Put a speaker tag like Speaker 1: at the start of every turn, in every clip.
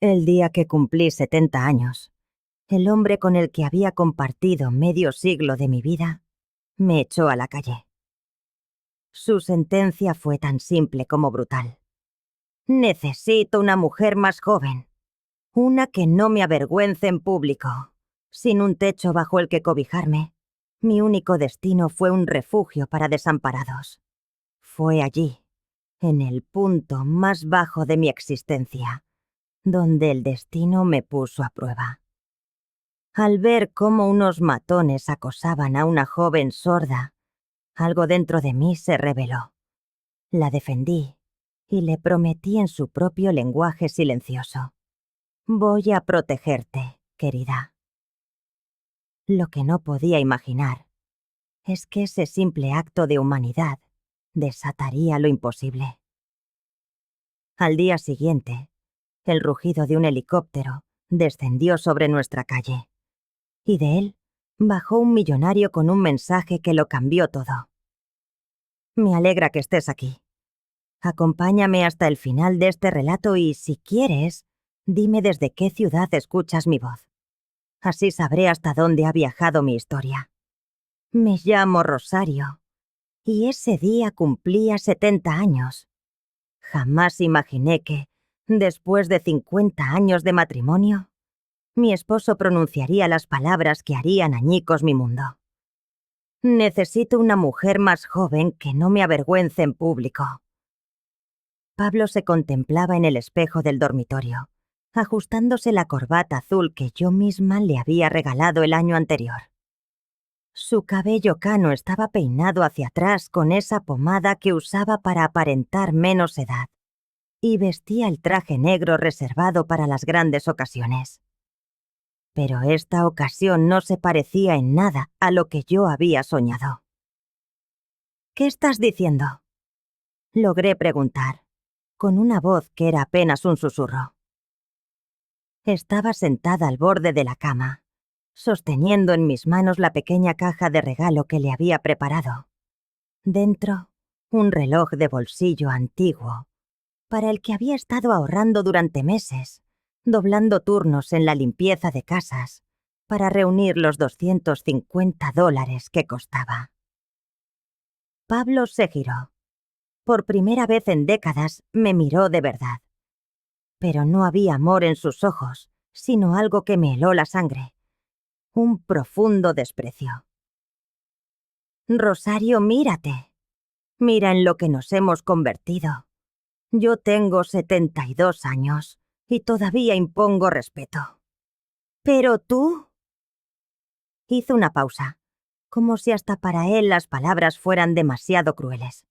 Speaker 1: El día que cumplí 70 años, el hombre con el que había compartido medio siglo de mi vida me echó a la calle. Su sentencia fue tan simple como brutal. Necesito una mujer más joven, una que no me avergüence en público. Sin un techo bajo el que cobijarme, mi único destino fue un refugio para desamparados. Fue allí, en el punto más bajo de mi existencia, donde el destino me puso a prueba. Al ver cómo unos matones acosaban a una joven sorda, algo dentro de mí se rebeló. La defendí y le prometí en su propio lenguaje silencioso: voy a protegerte, querida. Lo que no podía imaginar es que ese simple acto de humanidad desataría lo imposible. Al día siguiente, el rugido de un helicóptero descendió sobre nuestra calle, y de él bajó un millonario con un mensaje que lo cambió todo. Me alegra que estés aquí. Acompáñame hasta el final de este relato y, si quieres, dime desde qué ciudad escuchas mi voz. Así sabré hasta dónde ha viajado mi historia. Me llamo Rosario, y ese día cumplía 70 años. Jamás imaginé que, después de 50 años de matrimonio, mi esposo pronunciaría las palabras que harían añicos mi mundo. Necesito una mujer más joven que no me avergüence en público. Pablo se contemplaba en el espejo del dormitorio, ajustándose la corbata azul que yo misma le había regalado el año anterior. Su cabello cano estaba peinado hacia atrás con esa pomada que usaba para aparentar menos edad, y vestía el traje negro reservado para las grandes ocasiones. Pero esta ocasión no se parecía en nada a lo que yo había soñado. ¿Qué estás diciendo?, logré preguntar, con una voz que era apenas un susurro. Estaba sentada al borde de la cama, sosteniendo en mis manos la pequeña caja de regalo que le había preparado. Dentro, un reloj de bolsillo antiguo, para el que había estado ahorrando durante meses, doblando turnos en la limpieza de casas, para reunir los $250 que costaba. Pablo se giró. Por primera vez en décadas me miró de verdad. Pero no había amor en sus ojos, sino algo que me heló la sangre. Un profundo desprecio. Rosario, mírate. Mira en lo que nos hemos convertido. Yo tengo 72 años y todavía impongo respeto. Pero tú... Hizo una pausa, como si hasta para él las palabras fueran demasiado crueles.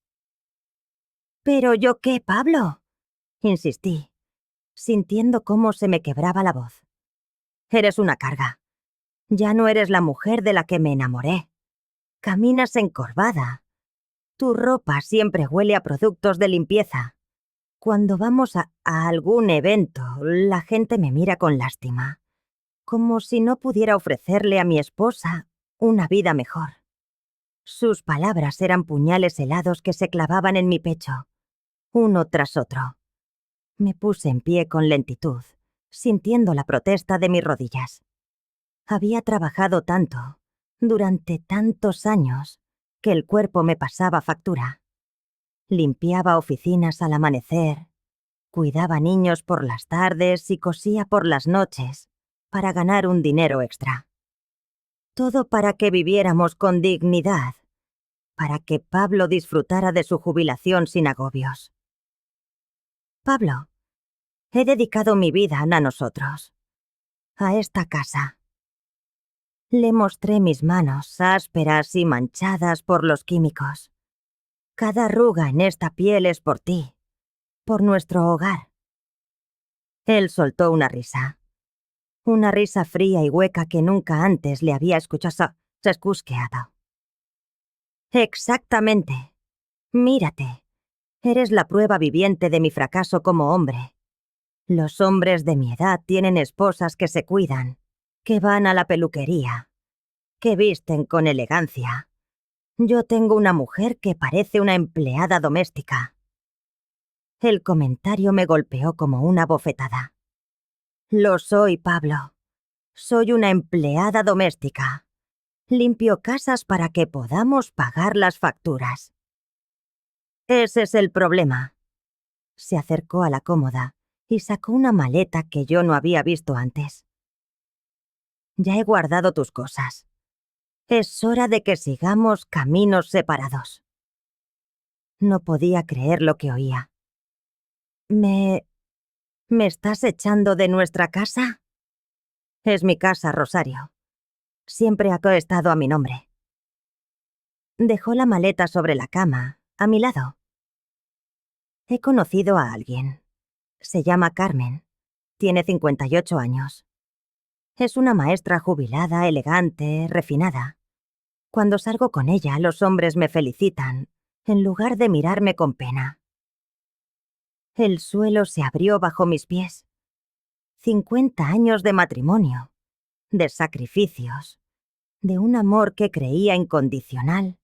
Speaker 1: ¿Pero yo qué, Pablo?, insistí, sintiendo cómo se me quebraba la voz. Eres una carga. Ya no eres la mujer de la que me enamoré. Caminas encorvada. Tu ropa siempre huele a productos de limpieza. Cuando vamos a algún evento, la gente me mira con lástima, como si no pudiera ofrecerle a mi esposa una vida mejor. Sus palabras eran puñales helados que se clavaban en mi pecho, uno tras otro. Me puse en pie con lentitud, sintiendo la protesta de mis rodillas. Había trabajado tanto, durante tantos años, que el cuerpo me pasaba factura. Limpiaba oficinas al amanecer, cuidaba niños por las tardes y cosía por las noches para ganar un dinero extra. Todo para que viviéramos con dignidad, para que Pablo disfrutara de su jubilación sin agobios. Pablo, he dedicado mi vida a nosotros, a esta casa. Le mostré mis manos ásperas y manchadas por los químicos. Cada arruga en esta piel es por ti, por nuestro hogar. Él soltó una risa fría y hueca que nunca antes le había escuchado. Sescusqueado. Exactamente. Mírate. Eres la prueba viviente de mi fracaso como hombre. Los hombres de mi edad tienen esposas que se cuidan, que van a la peluquería, que visten con elegancia. Yo tengo una mujer que parece una empleada doméstica. El comentario me golpeó como una bofetada. Lo soy, Pablo. Soy una empleada doméstica. Limpio casas para que podamos pagar las facturas. Ese es el problema. Se acercó a la cómoda y sacó una maleta que yo no había visto antes. Ya he guardado tus cosas. Es hora de que sigamos caminos separados. No podía creer lo que oía. ¿Me estás echando de nuestra casa? Es mi casa, Rosario. Siempre ha estado a mi nombre. Dejó la maleta sobre la cama, a mi lado. He conocido a alguien. Se llama Carmen. Tiene 58 años. Es una maestra jubilada, elegante, refinada. Cuando salgo con ella, los hombres me felicitan, en lugar de mirarme con pena. El suelo se abrió bajo mis pies. 50 años de matrimonio, de sacrificios, de un amor que creía incondicional,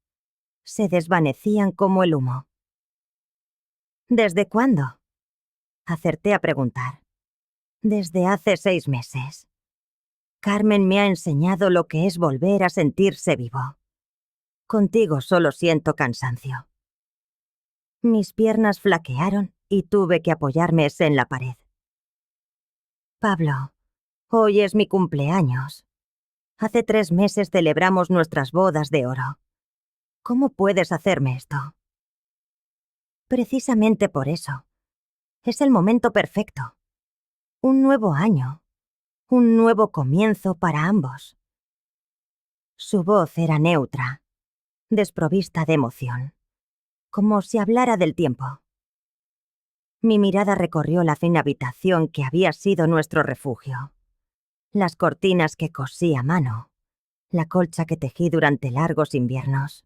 Speaker 1: se desvanecían como el humo. ¿Desde cuándo? Acerté a preguntar. Desde hace 6 meses. Carmen me ha enseñado lo que es volver a sentirse vivo. Contigo solo siento cansancio. Mis piernas flaquearon y tuve que apoyarme en la pared. Pablo, hoy es mi cumpleaños. Hace 3 meses celebramos nuestras bodas de oro. ¿Cómo puedes hacerme esto? Precisamente por eso. Es el momento perfecto. Un nuevo año. Un nuevo comienzo para ambos. Su voz era neutra, desprovista de emoción, como si hablara del tiempo. Mi mirada recorrió la fina habitación que había sido nuestro refugio. Las cortinas que cosí a mano, la colcha que tejí durante largos inviernos,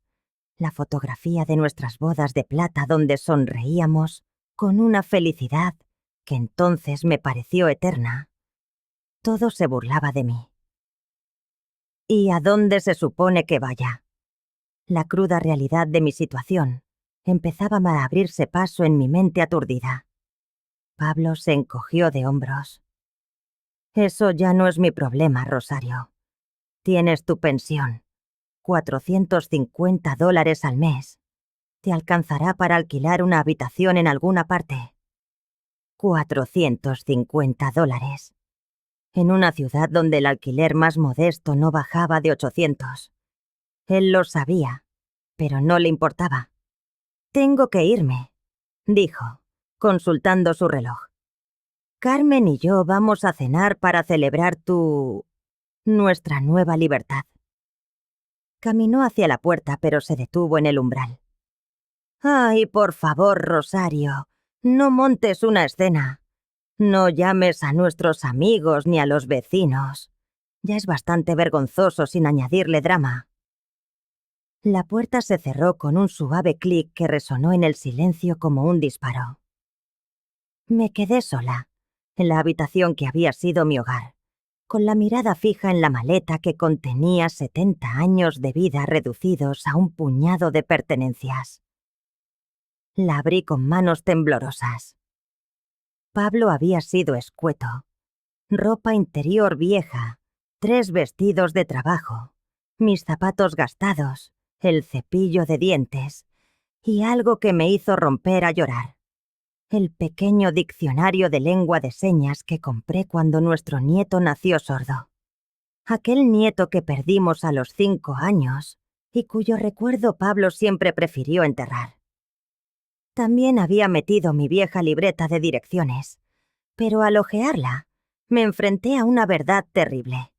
Speaker 1: la fotografía de nuestras bodas de plata donde sonreíamos con una felicidad que entonces me pareció eterna. Todo se burlaba de mí. ¿Y a dónde se supone que vaya? La cruda realidad de mi situación empezaba a abrirse paso en mi mente aturdida. Pablo se encogió de hombros. Eso ya no es mi problema, Rosario. Tienes tu pensión. $450 al mes. Te alcanzará para alquilar una habitación en alguna parte. $450. En una ciudad donde el alquiler más modesto no bajaba de 800. Él lo sabía, pero no le importaba. Tengo que irme, dijo, consultando su reloj. Carmen y yo vamos a cenar para celebrar nuestra nueva libertad. Caminó hacia la puerta, pero se detuvo en el umbral. Ay, por favor, Rosario, no montes una escena. No llames a nuestros amigos ni a los vecinos. Ya es bastante vergonzoso sin añadirle drama. La puerta se cerró con un suave clic que resonó en el silencio como un disparo. Me quedé sola, en la habitación que había sido mi hogar, con la mirada fija en la maleta que contenía 70 años de vida reducidos a un puñado de pertenencias. La abrí con manos temblorosas. Pablo había sido escueto. Ropa interior vieja, 3 vestidos de trabajo, mis zapatos gastados, el cepillo de dientes y algo que me hizo romper a llorar. El pequeño diccionario de lengua de señas que compré cuando nuestro nieto nació sordo. Aquel nieto que perdimos a los 5 años y cuyo recuerdo Pablo siempre prefirió enterrar. También había metido mi vieja libreta de direcciones, pero al hojearla, me enfrenté a una verdad terrible.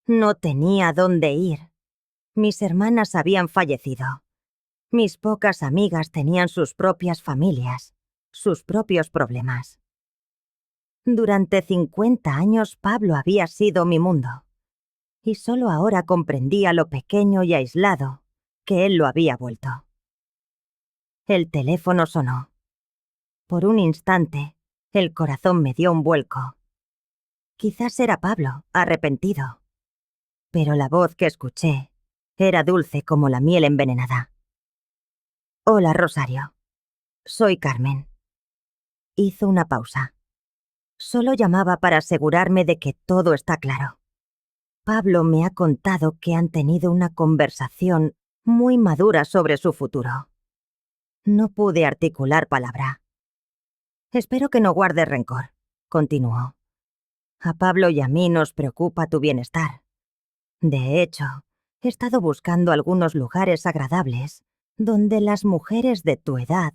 Speaker 1: No tenía dónde ir. Mis hermanas habían fallecido. Mis pocas amigas tenían sus propias familias, sus propios problemas. Durante 50 años Pablo había sido mi mundo, y solo ahora comprendía lo pequeño y aislado que él lo había vuelto. El teléfono sonó. Por un instante, el corazón me dio un vuelco. Quizás era Pablo, arrepentido. Pero la voz que escuché era dulce como la miel envenenada. Hola, Rosario. Soy Carmen. Hizo una pausa. Solo llamaba para asegurarme de que todo está claro. Pablo me ha contado que han tenido una conversación muy madura sobre su futuro. No pude articular palabra. Espero que no guardes rencor, continuó. A Pablo y a mí nos preocupa tu bienestar. De hecho, he estado buscando algunos lugares agradables donde las mujeres de tu edad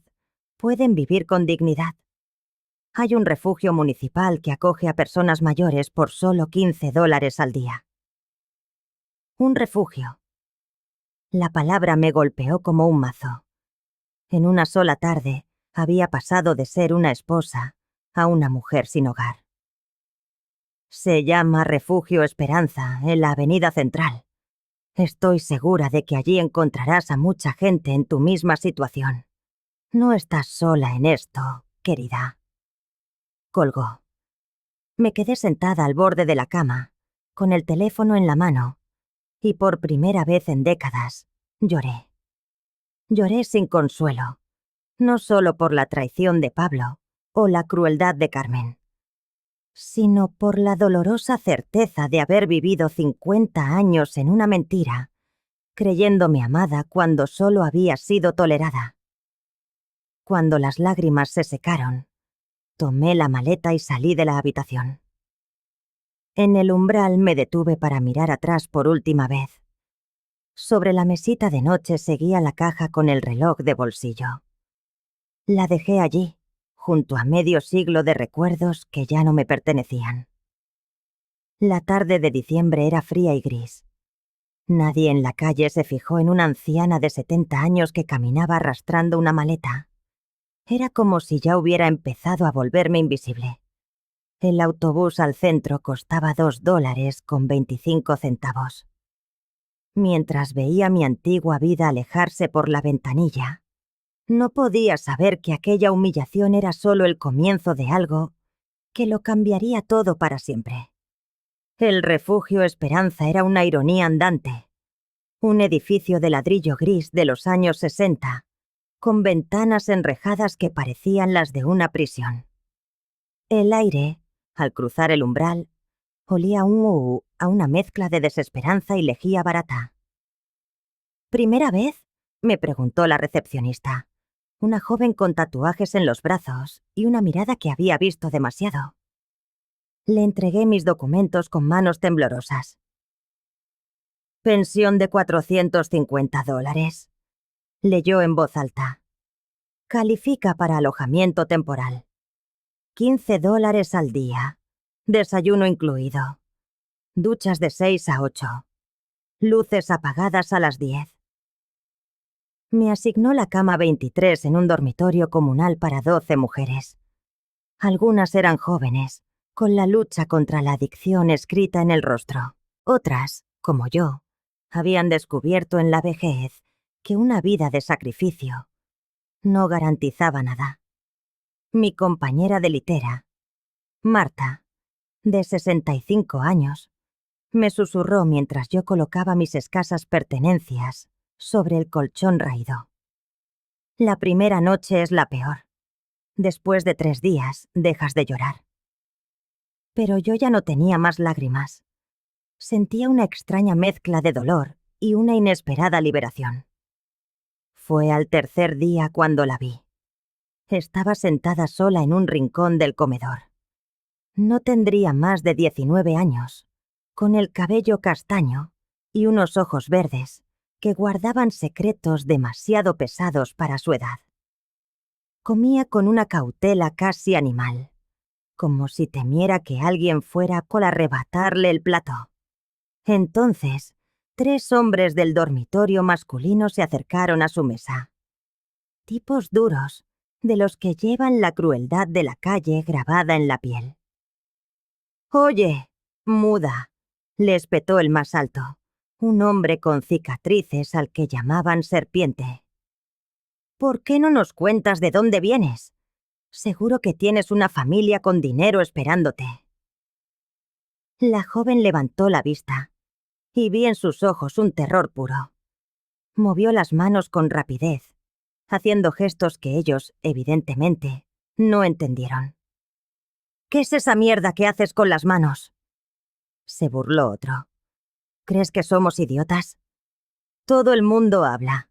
Speaker 1: pueden vivir con dignidad. Hay un refugio municipal que acoge a personas mayores por solo $15 al día. Un refugio. La palabra me golpeó como un mazo. En una sola tarde había pasado de ser una esposa a una mujer sin hogar. Se llama Refugio Esperanza, en la Avenida Central. Estoy segura de que allí encontrarás a mucha gente en tu misma situación. No estás sola en esto, querida. Colgó. Me quedé sentada al borde de la cama, con el teléfono en la mano, y por primera vez en décadas, lloré. Lloré sin consuelo, no solo por la traición de Pablo o la crueldad de Carmen, sino por la dolorosa certeza de haber vivido 50 años en una mentira, creyéndome amada cuando solo había sido tolerada. Cuando las lágrimas se secaron, tomé la maleta y salí de la habitación. En el umbral me detuve para mirar atrás por última vez. Sobre la mesita de noche seguía la caja con el reloj de bolsillo. La dejé allí, junto a medio siglo de recuerdos que ya no me pertenecían. La tarde de diciembre era fría y gris. Nadie en la calle se fijó en una anciana de 70 años que caminaba arrastrando una maleta. Era como si ya hubiera empezado a volverme invisible. El autobús al centro costaba $2.25. Mientras veía mi antigua vida alejarse por la ventanilla, no podía saber que aquella humillación era solo el comienzo de algo que lo cambiaría todo para siempre. El Refugio Esperanza era una ironía andante. Un edificio de ladrillo gris de los años 60, con ventanas enrejadas que parecían las de una prisión. El aire, al cruzar el umbral, olía a una mezcla de desesperanza y lejía barata. ¿Primera vez?, me preguntó la recepcionista, una joven con tatuajes en los brazos y una mirada que había visto demasiado. Le entregué mis documentos con manos temblorosas. Pensión de $450, leyó en voz alta. Califica para alojamiento temporal. $15 al día. Desayuno incluido. Duchas de 6 a 8. Luces apagadas a las 10. Me asignó la cama 23 en un dormitorio comunal para 12 mujeres. Algunas eran jóvenes, con la lucha contra la adicción escrita en el rostro. Otras, como yo, habían descubierto en la vejez que una vida de sacrificio no garantizaba nada. Mi compañera de litera, Marta, de 65 años, me susurró mientras yo colocaba mis escasas pertenencias sobre el colchón raído. La primera noche es la peor. Después de 3 días, dejas de llorar. Pero yo ya no tenía más lágrimas. Sentía una extraña mezcla de dolor y una inesperada liberación. Fue al tercer día cuando la vi. Estaba sentada sola en un rincón del comedor. No tendría más de 19 años, con el cabello castaño y unos ojos verdes que guardaban secretos demasiado pesados para su edad. Comía con una cautela casi animal, como si temiera que alguien fuera por arrebatarle el plato. Entonces, 3 hombres del dormitorio masculino se acercaron a su mesa. Tipos duros, de los que llevan la crueldad de la calle grabada en la piel. «Oye, muda», le espetó el más alto, un hombre con cicatrices al que llamaban Serpiente. «¿Por qué no nos cuentas de dónde vienes? Seguro que tienes una familia con dinero esperándote». La joven levantó la vista y vi en sus ojos un terror puro. Movió las manos con rapidez, haciendo gestos que ellos, evidentemente, no entendieron. ¿Qué es esa mierda que haces con las manos? Se burló otro. ¿Crees que somos idiotas? Todo el mundo habla.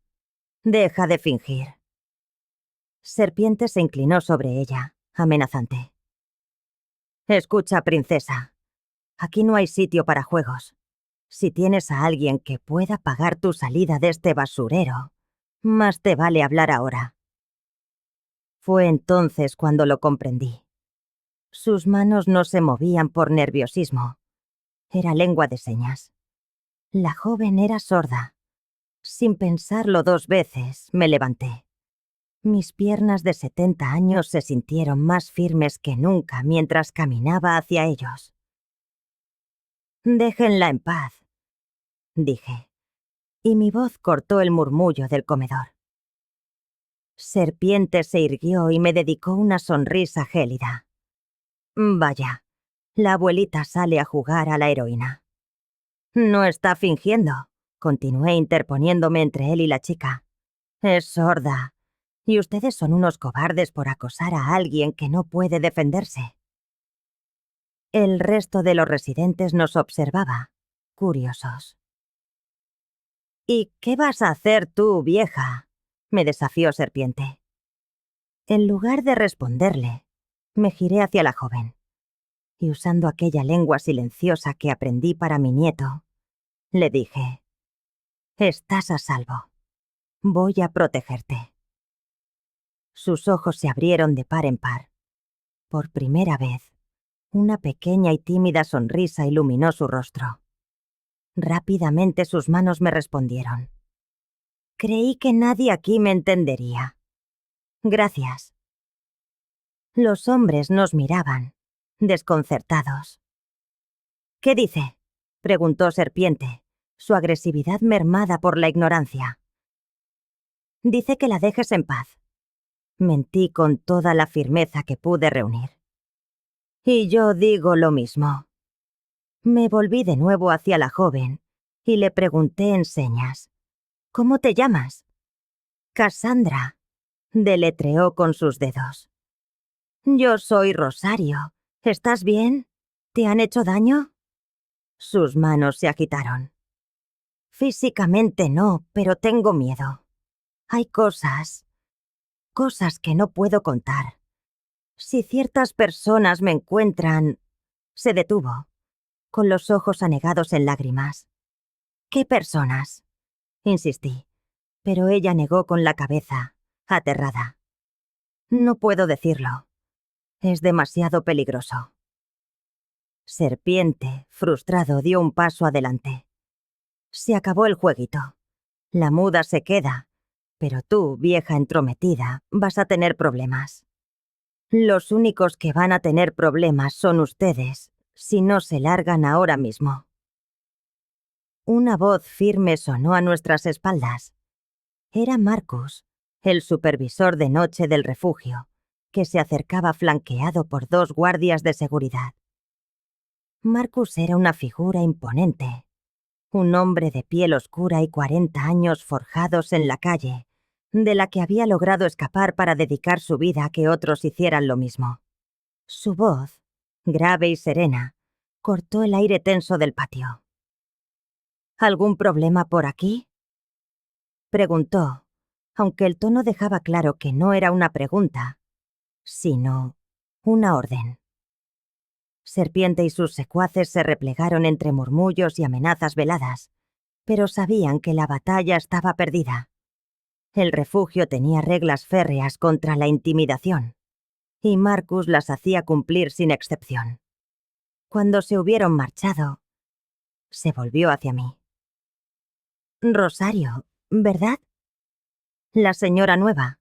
Speaker 1: Deja de fingir. Serpiente se inclinó sobre ella, amenazante. Escucha, princesa. Aquí no hay sitio para juegos. Si tienes a alguien que pueda pagar tu salida de este basurero, más te vale hablar ahora. Fue entonces cuando lo comprendí. Sus manos no se movían por nerviosismo. Era lengua de señas. La joven era sorda. Sin pensarlo 2 veces, me levanté. Mis piernas de 70 años se sintieron más firmes que nunca mientras caminaba hacia ellos. «Déjenla en paz», dije, y mi voz cortó el murmullo del comedor. Serpiente se irguió y me dedicó una sonrisa gélida. Vaya, la abuelita sale a jugar a la heroína. No está fingiendo, continué interponiéndome entre él y la chica. Es sorda. Y ustedes son unos cobardes por acosar a alguien que no puede defenderse. El resto de los residentes nos observaba, curiosos. ¿Y qué vas a hacer tú, vieja?, me desafió Serpiente. En lugar de responderle, me giré hacia la joven, y usando aquella lengua silenciosa que aprendí para mi nieto, le dije: «Estás a salvo. Voy a protegerte». Sus ojos se abrieron de par en par. Por primera vez, una pequeña y tímida sonrisa iluminó su rostro. Rápidamente sus manos me respondieron. Creí que nadie aquí me entendería. Gracias. Los hombres nos miraban, desconcertados. ¿Qué dice?, preguntó Serpiente, su agresividad mermada por la ignorancia. Dice que la dejes en paz. Mentí con toda la firmeza que pude reunir. Y yo digo lo mismo. Me volví de nuevo hacia la joven y le pregunté en señas: «¿Cómo te llamas?» «Cassandra», deletreó con sus dedos. «Yo soy Rosario. ¿Estás bien? ¿Te han hecho daño?» Sus manos se agitaron. «Físicamente no, pero tengo miedo. Hay cosas que no puedo contar. Si ciertas personas me encuentran...» Se detuvo, con los ojos anegados en lágrimas. «¿Qué personas?», insistí, pero ella negó con la cabeza, aterrada. «No puedo decirlo. Es demasiado peligroso». Serpiente, frustrado, dio un paso adelante. «Se acabó el jueguito. La muda se queda, pero tú, vieja entrometida, vas a tener problemas. Los únicos que van a tener problemas son ustedes, si no se largan ahora mismo». Una voz firme sonó a nuestras espaldas. Era Marcus, el supervisor de noche del refugio, que se acercaba flanqueado por 2 guardias de seguridad. Marcus era una figura imponente, un hombre de piel oscura y 40 años forjados en la calle, de la que había logrado escapar para dedicar su vida a que otros hicieran lo mismo. Su voz, grave y serena, cortó el aire tenso del patio. «¿Algún problema por aquí?», preguntó, aunque el tono dejaba claro que no era una pregunta, sino una orden. Serpiente y sus secuaces se replegaron entre murmullos y amenazas veladas, pero sabían que la batalla estaba perdida. El refugio tenía reglas férreas contra la intimidación, y Marcus las hacía cumplir sin excepción. Cuando se hubieron marchado, se volvió hacia mí. «Rosario, ¿verdad? La señora nueva.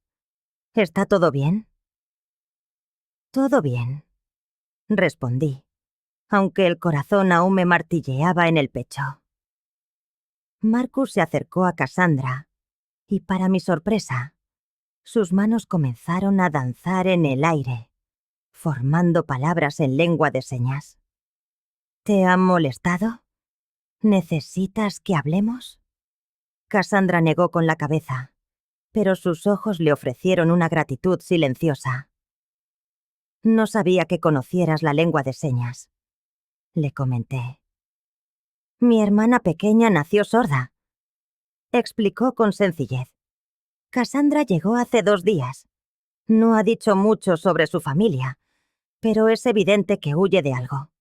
Speaker 1: ¿Está todo bien?» «Todo bien», respondí, aunque el corazón aún me martilleaba en el pecho. Marcus se acercó a Cassandra, y para mi sorpresa, sus manos comenzaron a danzar en el aire, formando palabras en lengua de señas. «¿Te han molestado? ¿Necesitas que hablemos?» Cassandra negó con la cabeza, pero sus ojos le ofrecieron una gratitud silenciosa. No sabía que conocieras la lengua de señas, le comenté. Mi hermana pequeña nació sorda, explicó con sencillez. Cassandra llegó hace 2 días. No ha dicho mucho sobre su familia, pero es evidente que huye de algo.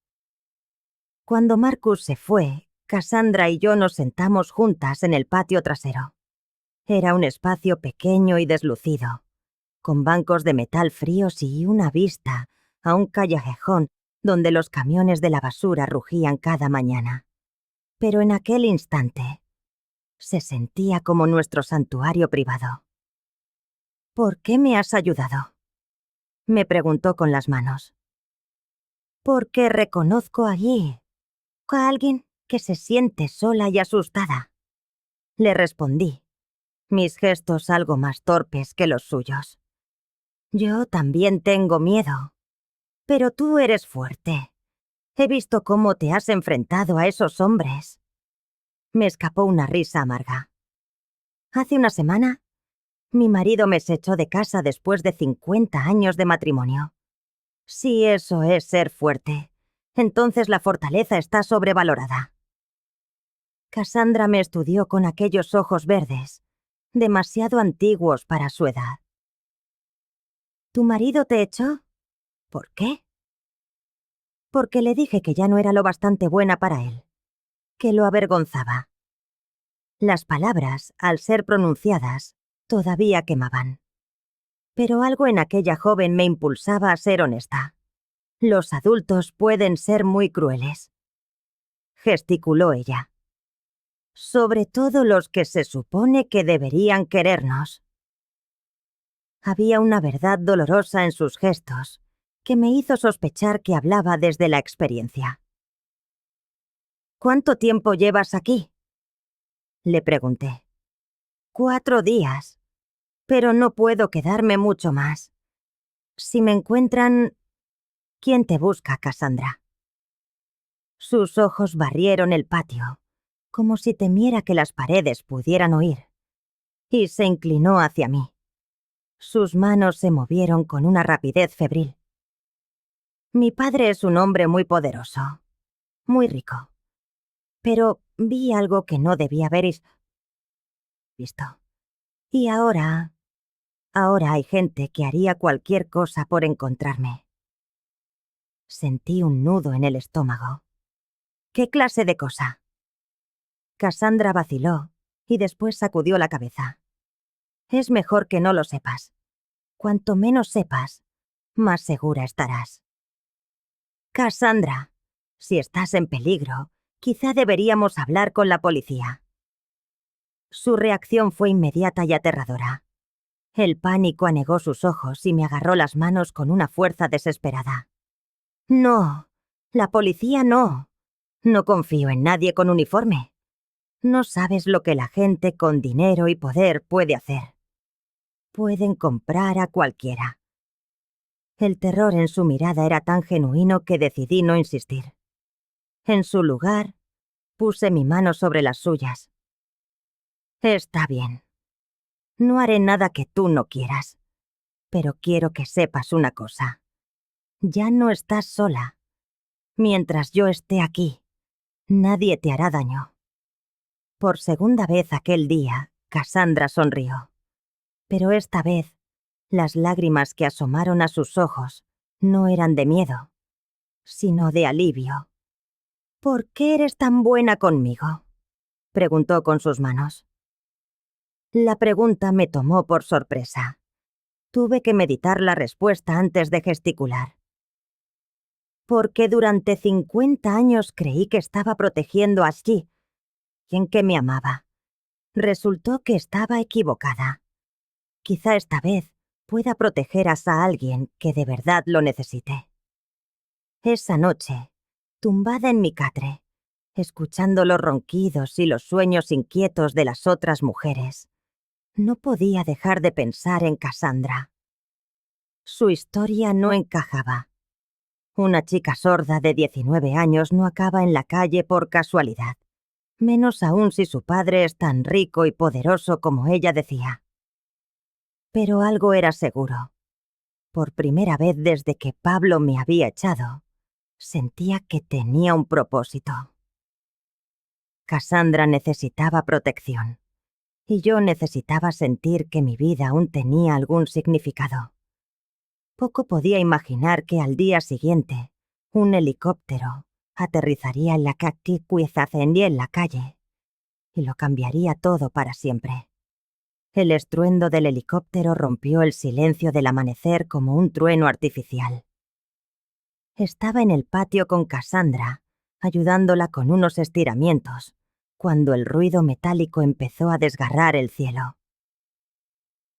Speaker 1: Cuando Marcus se fue, Cassandra y yo nos sentamos juntas en el patio trasero. Era un espacio pequeño y deslucido, con bancos de metal fríos y una vista a un callejón donde los camiones de la basura rugían cada mañana. Pero en aquel instante, se sentía como nuestro santuario privado. ¿Por qué me has ayudado?, me preguntó con las manos. Porque reconozco allí a alguien que se siente sola y asustada, le respondí, mis gestos algo más torpes que los suyos. Yo también tengo miedo, pero tú eres fuerte. He visto cómo te has enfrentado a esos hombres. Me escapó una risa amarga. Hace una semana, mi marido me echó de casa después de 50 años de matrimonio. Si eso es ser fuerte, entonces la fortaleza está sobrevalorada. Cassandra me estudió con aquellos ojos verdes, demasiado antiguos para su edad. ¿Tu marido te echó? ¿Por qué? Porque le dije que ya no era lo bastante buena para él, que lo avergonzaba. Las palabras, al ser pronunciadas, todavía quemaban. Pero algo en aquella joven me impulsaba a ser honesta. Los adultos pueden ser muy crueles, gesticuló ella. Sobre todo los que se supone que deberían querernos. Había una verdad dolorosa en sus gestos, que me hizo sospechar que hablaba desde la experiencia. ¿Cuánto tiempo llevas aquí?, le pregunté. 4 días, pero no puedo quedarme mucho más. Si me encuentran... ¿Quién te busca, Cassandra? Sus ojos barrieron el patio, como si temiera que las paredes pudieran oír, y se inclinó hacia mí. Sus manos se movieron con una rapidez febril. Mi padre es un hombre muy poderoso, muy rico. Pero vi algo que no debía haber visto. Y ahora hay gente que haría cualquier cosa por encontrarme. Sentí un nudo en el estómago. ¿Qué clase de cosa? Cassandra vaciló y después sacudió la cabeza. Es mejor que no lo sepas. Cuanto menos sepas, más segura estarás. Cassandra, si estás en peligro, quizá deberíamos hablar con la policía. Su reacción fue inmediata y aterradora. El pánico anegó sus ojos y me agarró las manos con una fuerza desesperada. No, la policía no. No confío en nadie con uniforme. No sabes lo que la gente con dinero y poder puede hacer. Pueden comprar a cualquiera. El terror en su mirada era tan genuino que decidí no insistir. En su lugar, puse mi mano sobre las suyas. Está bien. No haré nada que tú no quieras. Pero quiero que sepas una cosa. Ya no estás sola. Mientras yo esté aquí, nadie te hará daño. Por segunda vez aquel día, Cassandra sonrió. Pero esta vez, las lágrimas que asomaron a sus ojos no eran de miedo, sino de alivio. ¿Por qué eres tan buena conmigo?, preguntó con sus manos. La pregunta me tomó por sorpresa. Tuve que meditar la respuesta antes de gesticular. Porque durante 50 años creí que estaba protegiendo a Ashley, quien que me amaba. Resultó que estaba equivocada. Quizá esta vez pueda proteger a alguien que de verdad lo necesite. Esa noche, tumbada en mi catre, escuchando los ronquidos y los sueños inquietos de las otras mujeres, no podía dejar de pensar en Cassandra. Su historia no encajaba. Una chica sorda de 19 años no acaba en la calle por casualidad, menos aún si su padre es tan rico y poderoso como ella decía. Pero algo era seguro. Por primera vez desde que Pablo me había echado, sentía que tenía un propósito. Cassandra necesitaba protección, y yo necesitaba sentir que mi vida aún tenía algún significado. Poco podía imaginar que al día siguiente, un helicóptero aterrizaría en la Kaktiquizazendí en la calle, y lo cambiaría todo para siempre. El estruendo del helicóptero rompió el silencio del amanecer como un trueno artificial. Estaba en el patio con Cassandra, ayudándola con unos estiramientos, cuando el ruido metálico empezó a desgarrar el cielo.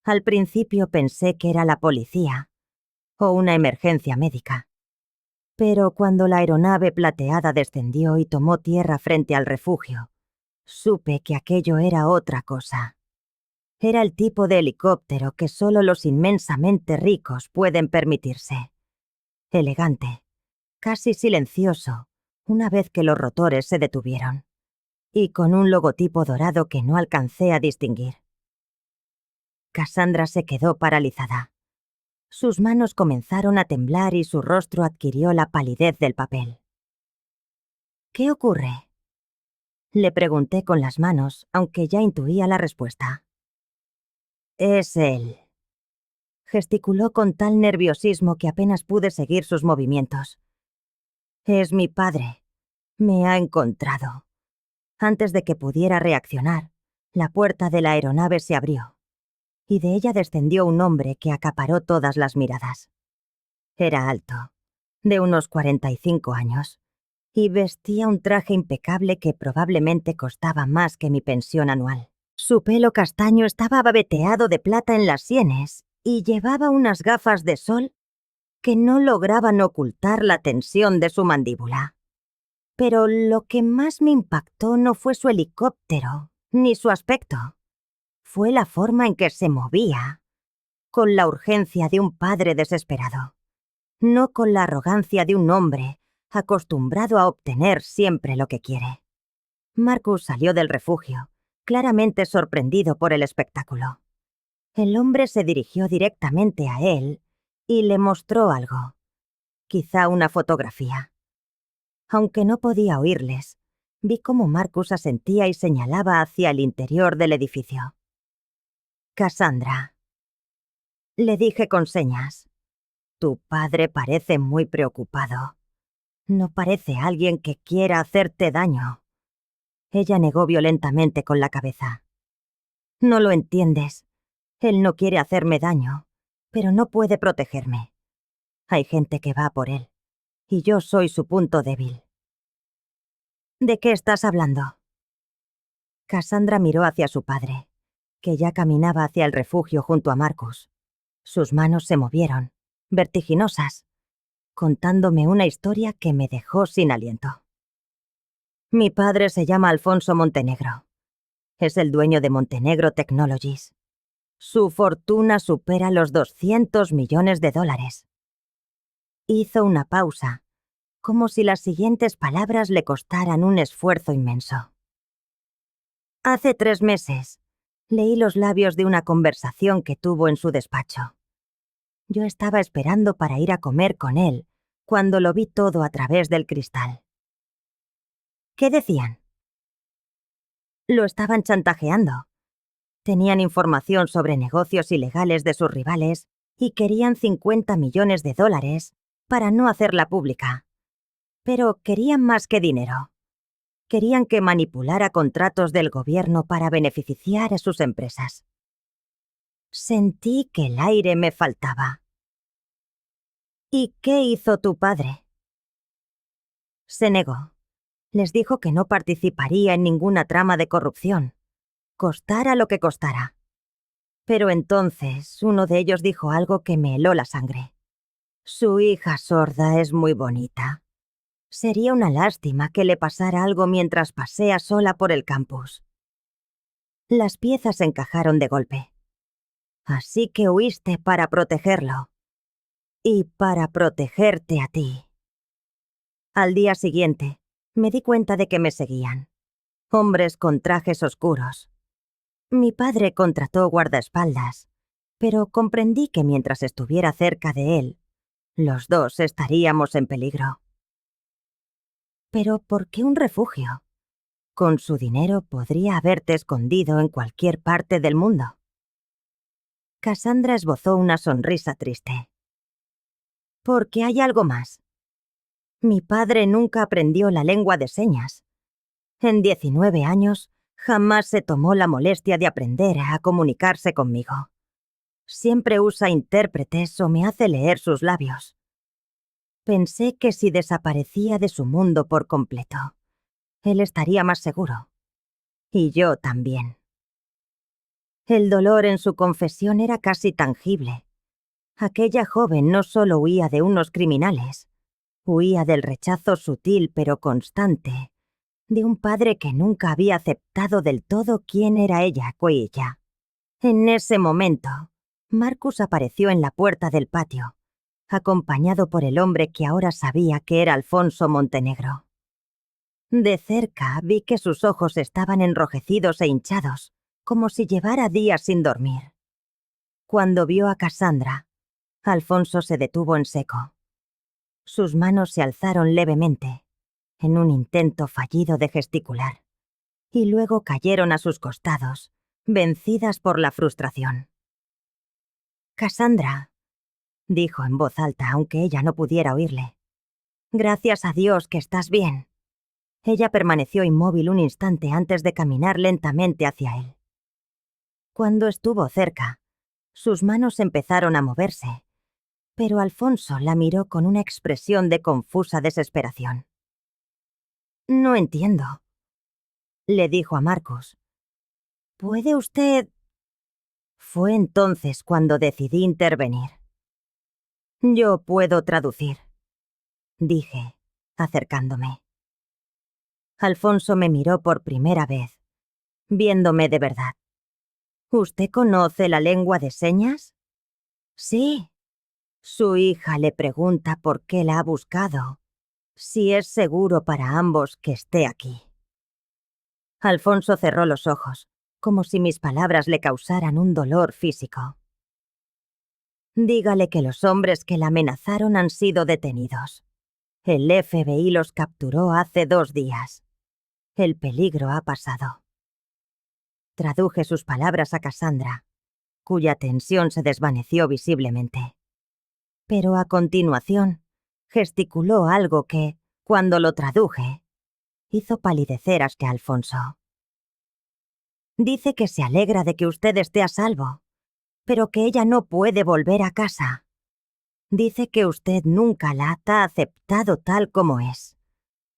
Speaker 1: Al principio pensé que era la policía o una emergencia médica, pero cuando la aeronave plateada descendió y tomó tierra frente al refugio, supe que aquello era otra cosa. Era el tipo de helicóptero que solo los inmensamente ricos pueden permitirse. Elegante, casi silencioso, una vez que los rotores se detuvieron, y con un logotipo dorado que no alcancé a distinguir. Cassandra se quedó paralizada. Sus manos comenzaron a temblar y su rostro adquirió la palidez del papel. ¿Qué ocurre?, le pregunté con las manos, aunque ya intuía la respuesta. Es él. Gesticuló con tal nerviosismo que apenas pude seguir sus movimientos. Es mi padre. Me ha encontrado. Antes de que pudiera reaccionar, la puerta de la aeronave se abrió, y de ella descendió un hombre que acaparó todas las miradas. Era alto, de unos 45 años, y vestía un traje impecable que probablemente costaba más que mi pensión anual. Su pelo castaño estaba babeteado de plata en las sienes y llevaba unas gafas de sol que no lograban ocultar la tensión de su mandíbula. Pero lo que más me impactó no fue su helicóptero, ni su aspecto. Fue la forma en que se movía, con la urgencia de un padre desesperado, no con la arrogancia de un hombre acostumbrado a obtener siempre lo que quiere. Marcus salió del refugio, claramente sorprendido por el espectáculo. El hombre se dirigió directamente a él y le mostró algo, quizá una fotografía. Aunque no podía oírles, vi cómo Marcus asentía y señalaba hacia el interior del edificio. Cassandra. Le dije con señas. Tu padre parece muy preocupado. No parece alguien que quiera hacerte daño. Ella negó violentamente con la cabeza. No lo entiendes. Él no quiere hacerme daño, pero no puede protegerme. Hay gente que va por él, y yo soy su punto débil. ¿De qué estás hablando? Cassandra miró hacia su padre, que ya caminaba hacia el refugio junto a Marcus. Sus manos se movieron, vertiginosas, contándome una historia que me dejó sin aliento. Mi padre se llama Alfonso Montenegro. Es el dueño de Montenegro Technologies. Su fortuna supera los $200 millones. Hizo una pausa, como si las siguientes palabras le costaran un esfuerzo inmenso. Hace 3 meses, leí los labios de una conversación que tuvo en su despacho. Yo estaba esperando para ir a comer con él, cuando lo vi todo a través del cristal. ¿Qué decían? Lo estaban chantajeando. Tenían información sobre negocios ilegales de sus rivales y querían $50 millones para no hacerla pública. Pero querían más que dinero. Querían que manipulara contratos del gobierno para beneficiar a sus empresas. Sentí que el aire me faltaba. ¿Y qué hizo tu padre? Se negó. Les dijo que no participaría en ninguna trama de corrupción, costara lo que costara. Pero entonces uno de ellos dijo algo que me heló la sangre. Su hija sorda es muy bonita. Sería una lástima que le pasara algo mientras pasea sola por el campus. Las piezas encajaron de golpe. Así que huiste para protegerlo. Y para protegerte a ti. Al día siguiente, me di cuenta de que me seguían. Hombres con trajes oscuros. Mi padre contrató guardaespaldas, pero comprendí que mientras estuviera cerca de él, los dos estaríamos en peligro. Pero ¿por qué un refugio? Con su dinero podría haberte escondido en cualquier parte del mundo. Cassandra esbozó una sonrisa triste. Porque hay algo más. Mi padre nunca aprendió la lengua de señas. En 19 años, jamás se tomó la molestia de aprender a comunicarse conmigo. Siempre usa intérpretes o me hace leer sus labios. Pensé que si desaparecía de su mundo por completo, él estaría más seguro. Y yo también. El dolor en su confesión era casi tangible. Aquella joven no solo huía de unos criminales, huía del rechazo sutil pero constante de un padre que nunca había aceptado del todo quién era ella. En ese momento, Marcus apareció en la puerta del patio, acompañado por el hombre que ahora sabía que era Alfonso Montenegro. De cerca vi que sus ojos estaban enrojecidos e hinchados, como si llevara días sin dormir. Cuando vio a Cassandra, Alfonso se detuvo en seco. Sus manos se alzaron levemente, en un intento fallido de gesticular, y luego cayeron a sus costados, vencidas por la frustración. «Cassandra», dijo en voz alta, aunque ella no pudiera oírle. «Gracias a Dios que estás bien». Ella permaneció inmóvil un instante antes de caminar lentamente hacia él. Cuando estuvo cerca, sus manos empezaron a moverse, pero Alfonso la miró con una expresión de confusa desesperación. «No entiendo», le dijo a Marcus. «¿Puede usted...?» Fue entonces cuando decidí intervenir. «Yo puedo traducir», dije, acercándome. Alfonso me miró por primera vez, viéndome de verdad. «¿Usted conoce la lengua de señas?» «Sí». Su hija le pregunta por qué la ha buscado, si es seguro para ambos que esté aquí. Alfonso cerró los ojos, como si mis palabras le causaran un dolor físico. «Dígale que los hombres que la amenazaron han sido detenidos. El FBI los capturó hace 2 días. El peligro ha pasado». Traduje sus palabras a Cassandra, cuya tensión se desvaneció visiblemente. Pero a continuación, gesticuló algo que, cuando lo traduje, hizo palidecer hasta Alfonso. «Dice que se alegra de que usted esté a salvo, pero que ella no puede volver a casa. Dice que usted nunca la ha aceptado tal como es,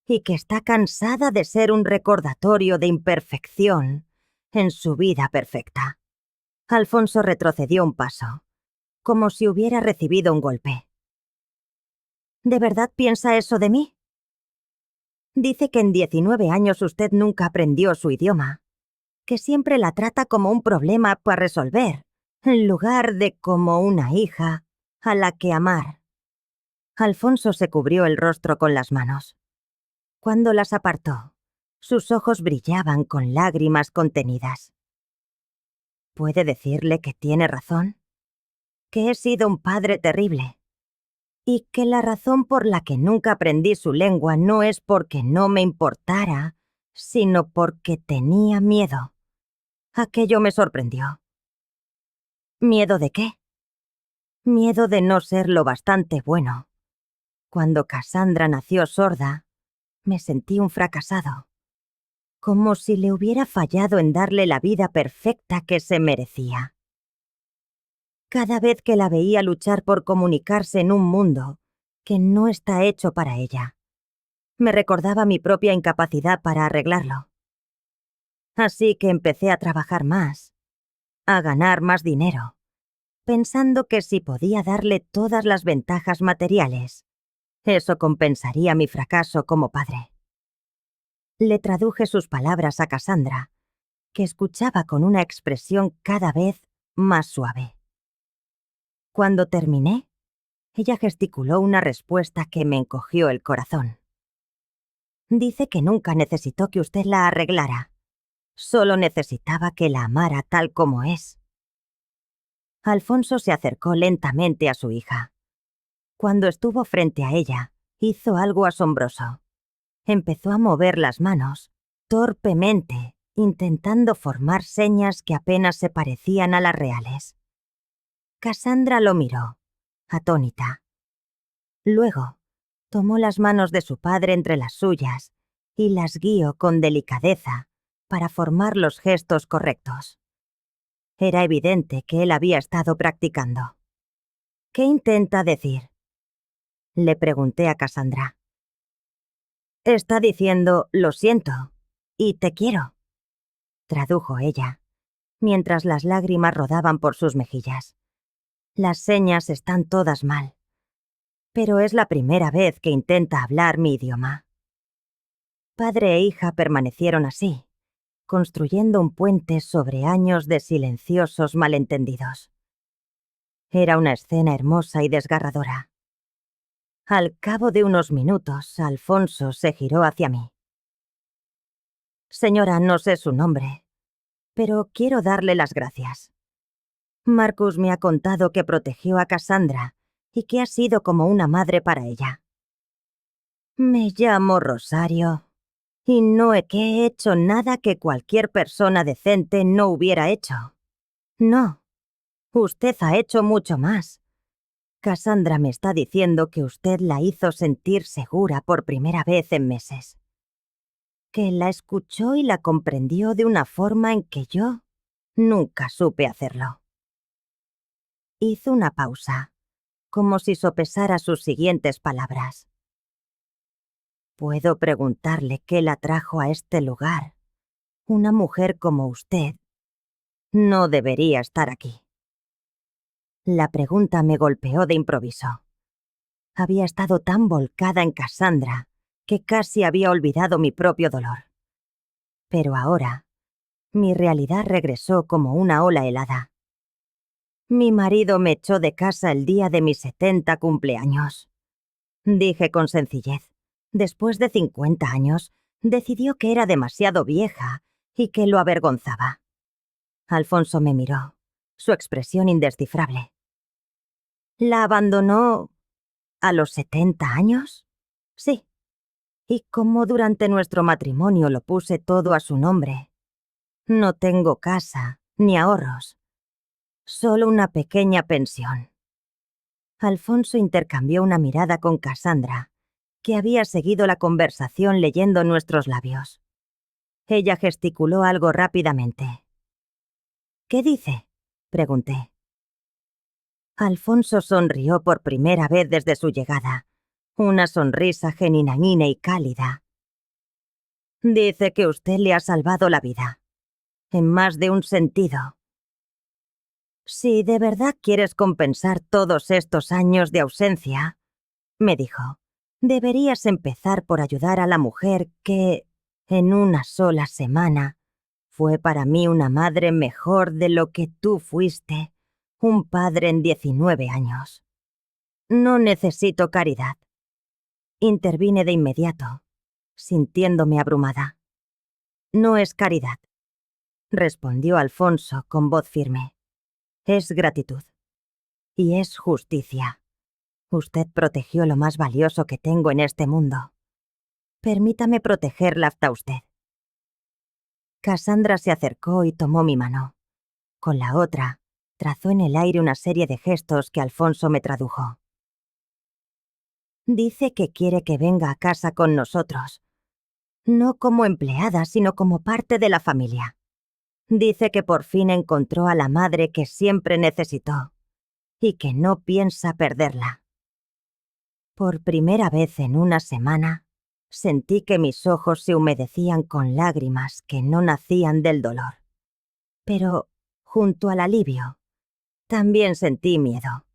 Speaker 1: y que está cansada de ser un recordatorio de imperfección en su vida perfecta». Alfonso retrocedió un paso, como si hubiera recibido un golpe. «¿De verdad piensa eso de mí? Dice que en 19 años usted nunca aprendió su idioma, que siempre la trata como un problema para resolver, en lugar de como una hija a la que amar». Alfonso se cubrió el rostro con las manos. Cuando las apartó, sus ojos brillaban con lágrimas contenidas. «¿Puede decirle que tiene razón? Que he sido un padre terrible. Y que la razón por la que nunca aprendí su lengua no es porque no me importara, sino porque tenía miedo». Aquello me sorprendió. ¿Miedo de qué? Miedo de no ser lo bastante bueno. Cuando Cassandra nació sorda, me sentí un fracasado, como si le hubiera fallado en darle la vida perfecta que se merecía. Cada vez que la veía luchar por comunicarse en un mundo que no está hecho para ella, me recordaba mi propia incapacidad para arreglarlo. Así que empecé a trabajar más, a ganar más dinero, pensando que si podía darle todas las ventajas materiales, eso compensaría mi fracaso como padre. Le traduje sus palabras a Cassandra, que escuchaba con una expresión cada vez más suave. Cuando terminé, ella gesticuló una respuesta que me encogió el corazón. «Dice que nunca necesitó que usted la arreglara. Solo necesitaba que la amara tal como es». Alfonso se acercó lentamente a su hija. Cuando estuvo frente a ella, hizo algo asombroso. Empezó a mover las manos, torpemente, intentando formar señas que apenas se parecían a las reales. Cassandra lo miró, atónita. Luego, tomó las manos de su padre entre las suyas y las guió con delicadeza para formar los gestos correctos. Era evidente que él había estado practicando. ¿Qué intenta decir?, le pregunté a Cassandra. Está diciendo lo siento y te quiero, tradujo ella, mientras las lágrimas rodaban por sus mejillas. Las señas están todas mal, pero es la primera vez que intenta hablar mi idioma. Padre e hija permanecieron así, construyendo un puente sobre años de silenciosos malentendidos. Era una escena hermosa y desgarradora. Al cabo de unos minutos, Alfonso se giró hacia mí. Señora, no sé su nombre, pero quiero darle las gracias. Marcus me ha contado que protegió a Cassandra y que ha sido como una madre para ella. Me llamo Rosario y no he hecho nada que cualquier persona decente no hubiera hecho. No, usted ha hecho mucho más. Cassandra me está diciendo que usted la hizo sentir segura por primera vez en meses. Que la escuchó y la comprendió de una forma en que yo nunca supe hacerlo. Hizo una pausa, como si sopesara sus siguientes palabras. ¿Puedo preguntarle qué la trajo a este lugar? Una mujer como usted no debería estar aquí. La pregunta me golpeó de improviso. Había estado tan volcada en Cassandra que casi había olvidado mi propio dolor. Pero ahora, mi realidad regresó como una ola helada. Mi marido me echó de casa el día de mis 70 cumpleaños. Dije con sencillez. Después de 50 años, decidió que era demasiado vieja y que lo avergonzaba. Alfonso me miró, su expresión indescifrable. ¿La abandonó a los 70 años? Sí. Y como durante nuestro matrimonio lo puse todo a su nombre, no tengo casa ni ahorros, solo una pequeña pensión. Alfonso intercambió una mirada con Cassandra, que había seguido la conversación leyendo nuestros labios. Ella gesticuló algo rápidamente. ¿Qué dice?, pregunté. Alfonso sonrió por primera vez desde su llegada, una sonrisa genuina y cálida. Dice que usted le ha salvado la vida, en más de un sentido. Si de verdad quieres compensar todos estos años de ausencia, me dijo, deberías empezar por ayudar a la mujer que, en una sola semana, fue para mí una madre mejor de lo que tú fuiste, un padre en 19 años. No necesito caridad. Intervine de inmediato, sintiéndome abrumada. No es caridad, respondió Alfonso con voz firme. Es gratitud. Y es justicia. Usted protegió lo más valioso que tengo en este mundo. Permítame protegerla hasta usted. Cassandra se acercó y tomó mi mano. Con la otra, trazó en el aire una serie de gestos que Alfonso me tradujo. Dice que quiere que venga a casa con nosotros. No como empleada, sino como parte de la familia. Dice que por fin encontró a la madre que siempre necesitó y que no piensa perderla. Por primera vez en una semana, sentí que mis ojos se humedecían con lágrimas que no nacían del dolor. Pero, junto al alivio, también sentí miedo.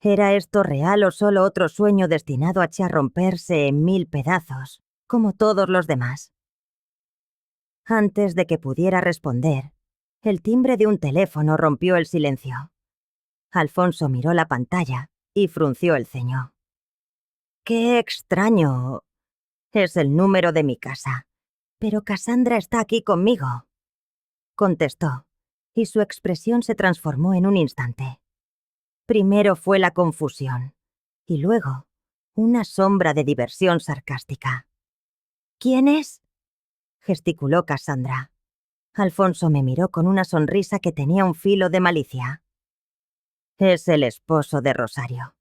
Speaker 1: ¿Era esto real o solo otro sueño destinado a romperse en 1000 pedazos, como todos los demás? Antes de que pudiera responder, el timbre de un teléfono rompió el silencio. Alfonso miró la pantalla y frunció el ceño. ¡Qué extraño! Es el número de mi casa. Pero Cassandra está aquí conmigo, contestó, y su expresión se transformó en un instante. Primero fue la confusión, y luego una sombra de diversión sarcástica. ¿Quién es?, gesticuló Cassandra. Alfonso me miró con una sonrisa que tenía un filo de malicia. Es el esposo de Rosario.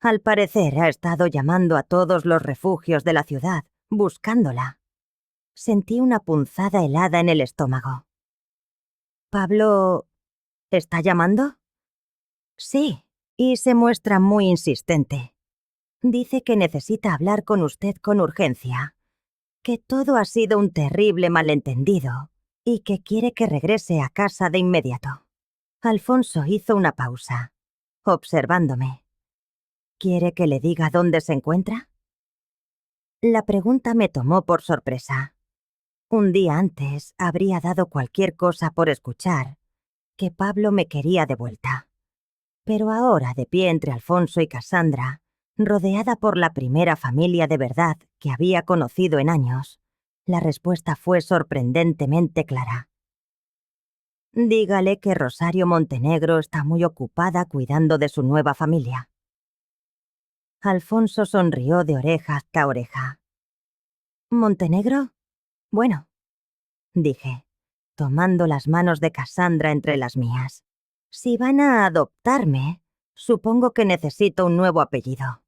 Speaker 1: Al parecer ha estado llamando a todos los refugios de la ciudad, buscándola. Sentí una punzada helada en el estómago. ¿Pablo está llamando? Sí, y se muestra muy insistente. Dice que necesita hablar con usted con urgencia, que todo ha sido un terrible malentendido y que quiere que regrese a casa de inmediato. Alfonso hizo una pausa, observándome. ¿Quiere que le diga dónde se encuentra? La pregunta me tomó por sorpresa. Un día antes habría dado cualquier cosa por escuchar que Pablo me quería de vuelta. Pero ahora, de pie entre Alfonso y Cassandra, rodeada por la primera familia de verdad que había conocido en años, la respuesta fue sorprendentemente clara. Dígale que Rosario Montenegro está muy ocupada cuidando de su nueva familia. Alfonso sonrió de oreja hasta oreja. ¿Montenegro? Bueno, dije, tomando las manos de Cassandra entre las mías. Si van a adoptarme, supongo que necesito un nuevo apellido.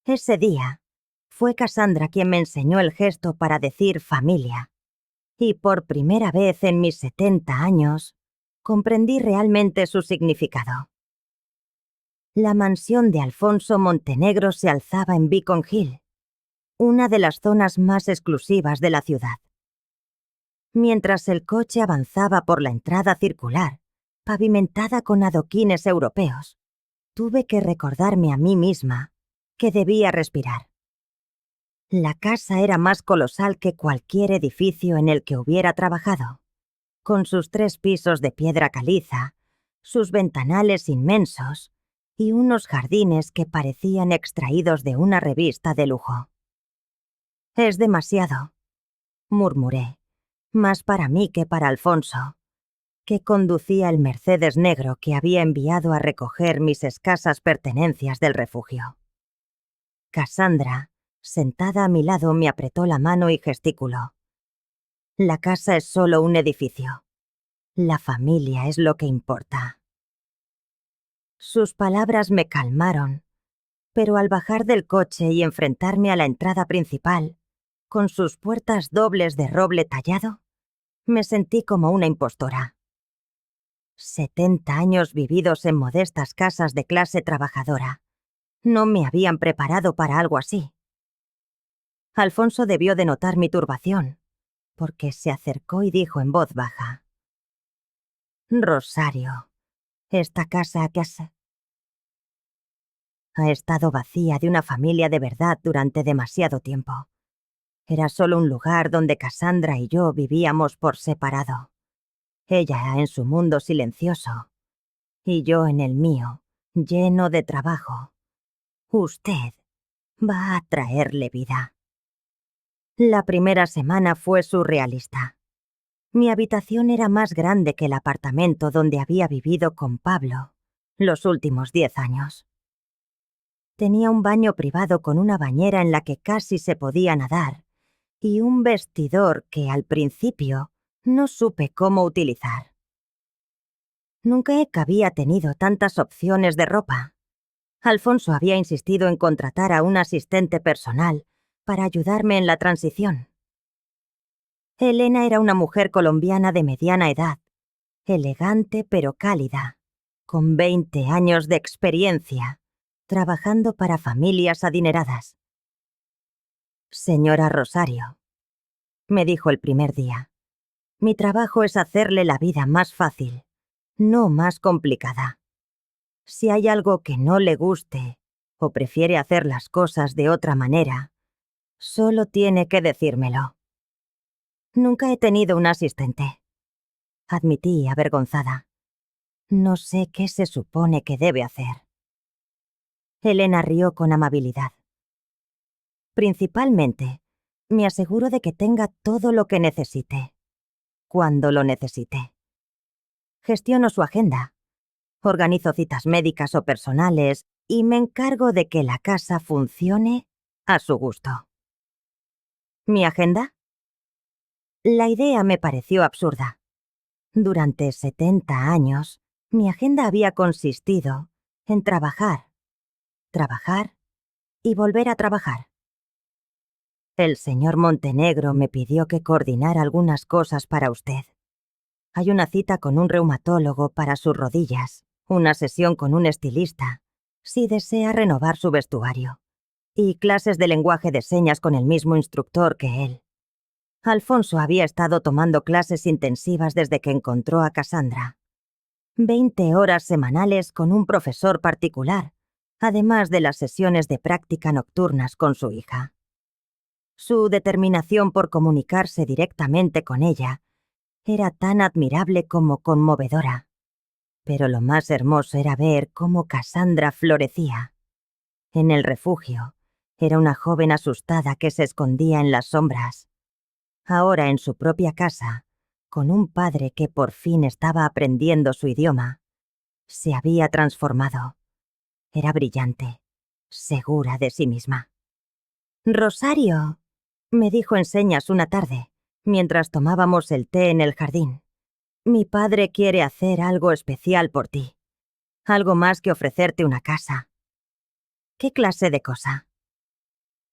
Speaker 1: Ese día, fue Cassandra quien me enseñó el gesto para decir familia. Y por primera vez en mis 70 años, comprendí realmente su significado. La mansión de Alfonso Montenegro se alzaba en Beacon Hill, una de las zonas más exclusivas de la ciudad. Mientras el coche avanzaba por la entrada circular, pavimentada con adoquines europeos, tuve que recordarme a mí misma que debía respirar. La casa era más colosal que cualquier edificio en el que hubiera trabajado, con sus 3 pisos de piedra caliza, sus ventanales inmensos y unos jardines que parecían extraídos de una revista de lujo. Es demasiado, murmuré, más para mí que para Alfonso, que conducía el Mercedes negro que había enviado a recoger mis escasas pertenencias del refugio. Cassandra, sentada a mi lado, me apretó la mano y gesticuló. La casa es solo un edificio. La familia es lo que importa. Sus palabras me calmaron, pero al bajar del coche y enfrentarme a la entrada principal, con sus puertas dobles de roble tallado, me sentí como una impostora. 70 años vividos en modestas casas de clase trabajadora. No me habían preparado para algo así. Alfonso debió de notar mi turbación, porque se acercó y dijo en voz baja: Rosario, esta casa que ha estado vacía de una familia de verdad durante demasiado tiempo. Era solo un lugar donde Cassandra y yo vivíamos por separado. Ella en su mundo silencioso, y yo en el mío, lleno de trabajo. Usted va a traerle vida. La primera semana fue surrealista. Mi habitación era más grande que el apartamento donde había vivido con Pablo los últimos 10 años. Tenía un baño privado con una bañera en la que casi se podía nadar y un vestidor que al principio no supe cómo utilizar. Nunca había tenido tantas opciones de ropa. Alfonso había insistido en contratar a un asistente personal para ayudarme en la transición. Elena era una mujer colombiana de mediana edad, elegante pero cálida, con 20 años de experiencia, trabajando para familias adineradas. Señora Rosario, me dijo el primer día, mi trabajo es hacerle la vida más fácil, no más complicada. Si hay algo que no le guste o prefiere hacer las cosas de otra manera, solo tiene que decírmelo. Nunca he tenido un asistente, admití avergonzada. No sé qué se supone que debe hacer. Elena rió con amabilidad. Principalmente, me aseguro de que tenga todo lo que necesite, cuando lo necesite. Gestiono su agenda, organizo citas médicas o personales y me encargo de que la casa funcione a su gusto. ¿Mi agenda? La idea me pareció absurda. Durante 70 años, mi agenda había consistido en trabajar, trabajar y volver a trabajar. El señor Montenegro me pidió que coordinara algunas cosas para usted. Hay una cita con un reumatólogo para sus rodillas, una sesión con un estilista, si desea renovar su vestuario, y clases de lenguaje de señas con el mismo instructor que él. Alfonso había estado tomando clases intensivas desde que encontró a Cassandra. 20 horas semanales con un profesor particular, además de las sesiones de práctica nocturnas con su hija. Su determinación por comunicarse directamente con ella era tan admirable como conmovedora. Pero lo más hermoso era ver cómo Cassandra florecía. En el refugio, era una joven asustada que se escondía en las sombras. Ahora en su propia casa, con un padre que por fin estaba aprendiendo su idioma, se había transformado. Era brillante, segura de sí misma. «Rosario», me dijo en señas una tarde, mientras tomábamos el té en el jardín. «Mi padre quiere hacer algo especial por ti. Algo más que ofrecerte una casa». «¿Qué clase de cosa?»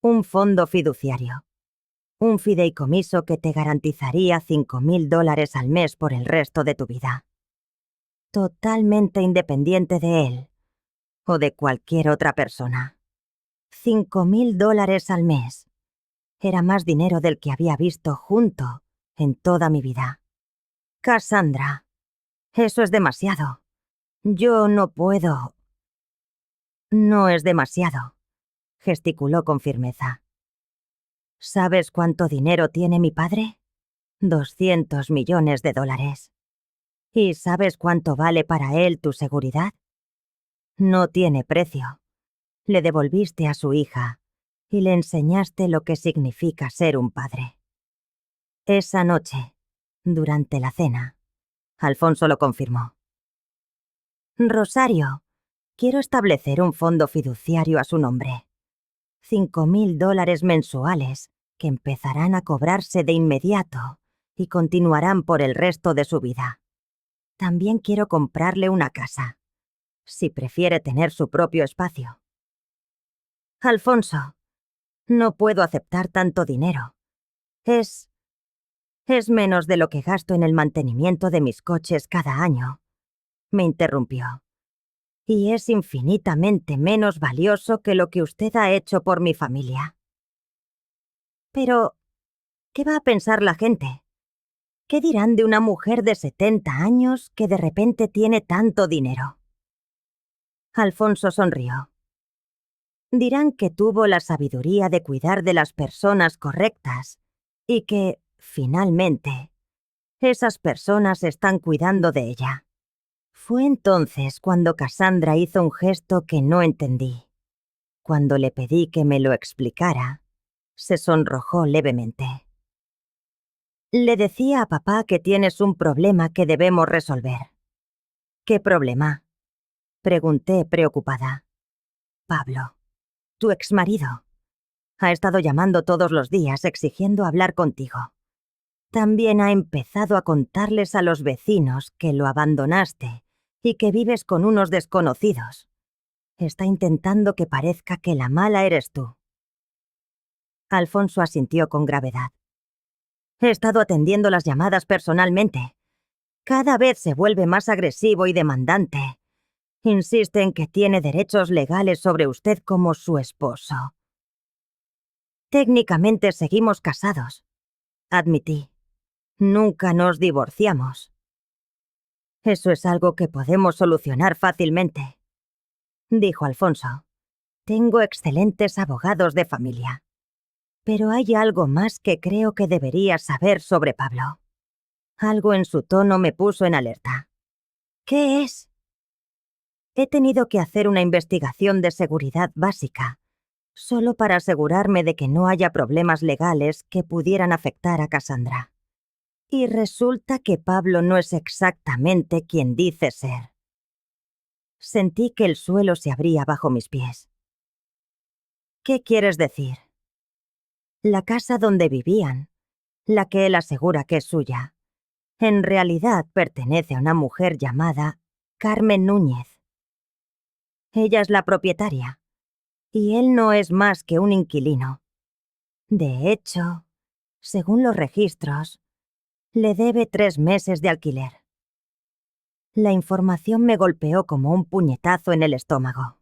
Speaker 1: «Un fondo fiduciario. Un fideicomiso que te garantizaría $5,000 al mes por el resto de tu vida. Totalmente independiente de él o de cualquier otra persona. $5,000 al mes. Era más dinero del que había visto junto en toda mi vida. Cassandra, eso es demasiado. Yo no puedo. No es demasiado, gesticuló con firmeza. ¿Sabes cuánto dinero tiene mi padre? 200 millones de dólares. ¿Y sabes cuánto vale para él tu seguridad? No tiene precio. Le devolviste a su hija y le enseñaste lo que significa ser un padre. Esa noche, durante la cena, Alfonso lo confirmó. Rosario, quiero establecer un fondo fiduciario a su nombre. $5,000 mensuales que empezarán a cobrarse de inmediato y continuarán por el resto de su vida. También quiero comprarle una casa, si prefiere tener su propio espacio. Alfonso, no puedo aceptar tanto dinero. Es menos de lo que gasto en el mantenimiento de mis coches cada año. Me interrumpió. Y es infinitamente menos valioso que lo que usted ha hecho por mi familia. Pero, ¿qué va a pensar la gente? ¿Qué dirán de una mujer de 70 años que de repente tiene tanto dinero? Alfonso sonrió. Dirán que tuvo la sabiduría de cuidar de las personas correctas y que, finalmente, esas personas están cuidando de ella. Fue entonces cuando Cassandra hizo un gesto que no entendí. Cuando le pedí que me lo explicara, se sonrojó levemente. Le decía a papá que tienes un problema que debemos resolver. ¿Qué problema? Pregunté preocupada. Pablo, tu exmarido, ha estado llamando todos los días exigiendo hablar contigo. También ha empezado a contarles a los vecinos que lo abandonaste y que vives con unos desconocidos. Está intentando que parezca que la mala eres tú. Alfonso asintió con gravedad. He estado atendiendo las llamadas personalmente. Cada vez se vuelve más agresivo y demandante. Insiste en que tiene derechos legales sobre usted como su esposo. Técnicamente seguimos casados, admití. Nunca nos divorciamos. Eso es algo que podemos solucionar fácilmente, dijo Alfonso. Tengo excelentes abogados de familia. Pero hay algo más que creo que deberías saber sobre Pablo. Algo en su tono me puso en alerta. ¿Qué es? He tenido que hacer una investigación de seguridad básica, solo para asegurarme de que no haya problemas legales que pudieran afectar a Cassandra. Y resulta que Pablo no es exactamente quien dice ser. Sentí que el suelo se abría bajo mis pies. ¿Qué quieres decir? La casa donde vivían, la que él asegura que es suya, en realidad pertenece a una mujer llamada Carmen Núñez. Ella es la propietaria, y él no es más que un inquilino. De hecho, según los registros, le debe 3 meses de alquiler. La información me golpeó como un puñetazo en el estómago.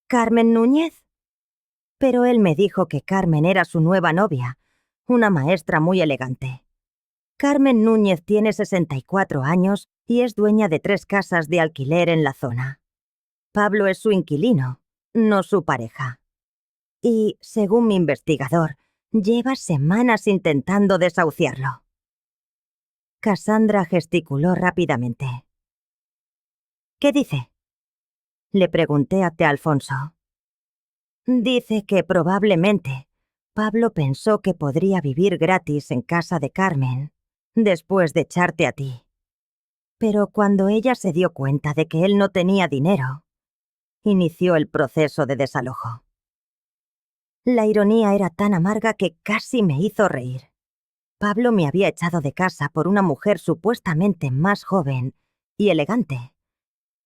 Speaker 1: ¿Carmen Núñez? Pero él me dijo que Carmen era su nueva novia, una maestra muy elegante. Carmen Núñez tiene 64 años y es dueña de 3 casas de alquiler en la zona. Pablo es su inquilino, no su pareja. Y, según mi investigador, lleva semanas intentando desahuciarlo. Cassandra gesticuló rápidamente. ¿Qué dice? Le pregunté a Tía Alfonso. Dice que probablemente Pablo pensó que podría vivir gratis en casa de Carmen después de echarte a ti. Pero cuando ella se dio cuenta de que él no tenía dinero, inició el proceso de desalojo. La ironía era tan amarga que casi me hizo reír. Pablo me había echado de casa por una mujer supuestamente más joven y elegante,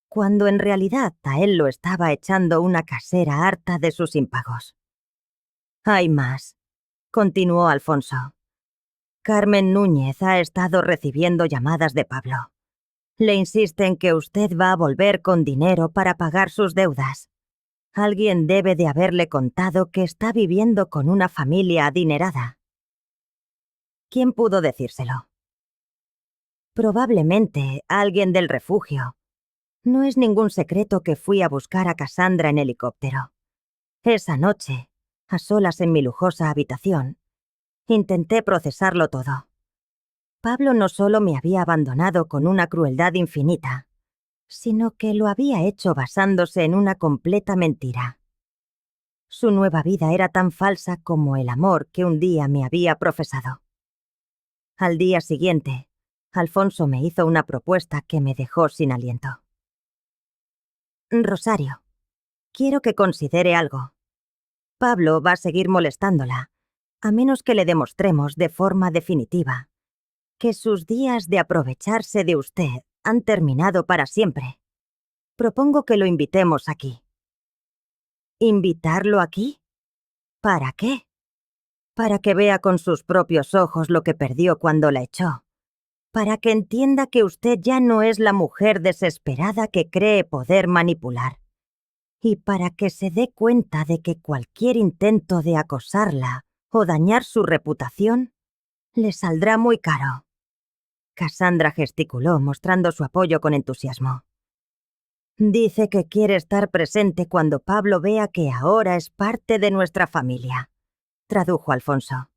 Speaker 1: cuando en realidad a él lo estaba echando una casera harta de sus impagos. Hay más, continuó Alfonso. Carmen Núñez ha estado recibiendo llamadas de Pablo. Le insisten que usted va a volver con dinero para pagar sus deudas. Alguien debe de haberle contado que está viviendo con una familia adinerada. ¿Quién pudo decírselo? Probablemente alguien del refugio. No es ningún secreto que fui a buscar a Cassandra en helicóptero. Esa noche, a solas en mi lujosa habitación, intenté procesarlo todo. Pablo no solo me había abandonado con una crueldad infinita, sino que lo había hecho basándose en una completa mentira. Su nueva vida era tan falsa como el amor que un día me había profesado. Al día siguiente, Alfonso me hizo una propuesta que me dejó sin aliento. Rosario, quiero que considere algo. Pablo va a seguir molestándola, a menos que le demostremos de forma definitiva que sus días de aprovecharse de usted han terminado para siempre. Propongo que lo invitemos aquí. ¿Invitarlo aquí? ¿Para qué? Para que vea con sus propios ojos lo que perdió cuando la echó. Para que entienda que usted ya no es la mujer desesperada que cree poder manipular. Y para que se dé cuenta de que cualquier intento de acosarla o dañar su reputación le saldrá muy caro. Cassandra gesticuló, mostrando su apoyo con entusiasmo. Dice que quiere estar presente cuando Pablo vea que ahora es parte de nuestra familia, tradujo Alfonso.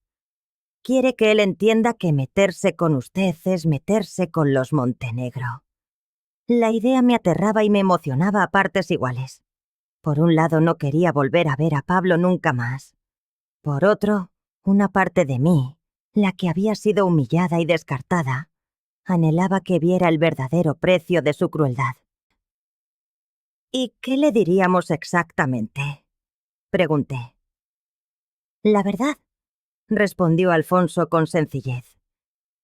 Speaker 1: Quiere que él entienda que meterse con usted es meterse con los Montenegro. La idea me aterraba y me emocionaba a partes iguales. Por un lado, no quería volver a ver a Pablo nunca más. Por otro, una parte de mí, la que había sido humillada y descartada, anhelaba que viera el verdadero precio de su crueldad. ¿Y qué le diríamos exactamente?, pregunté. La verdad, respondió Alfonso con sencillez,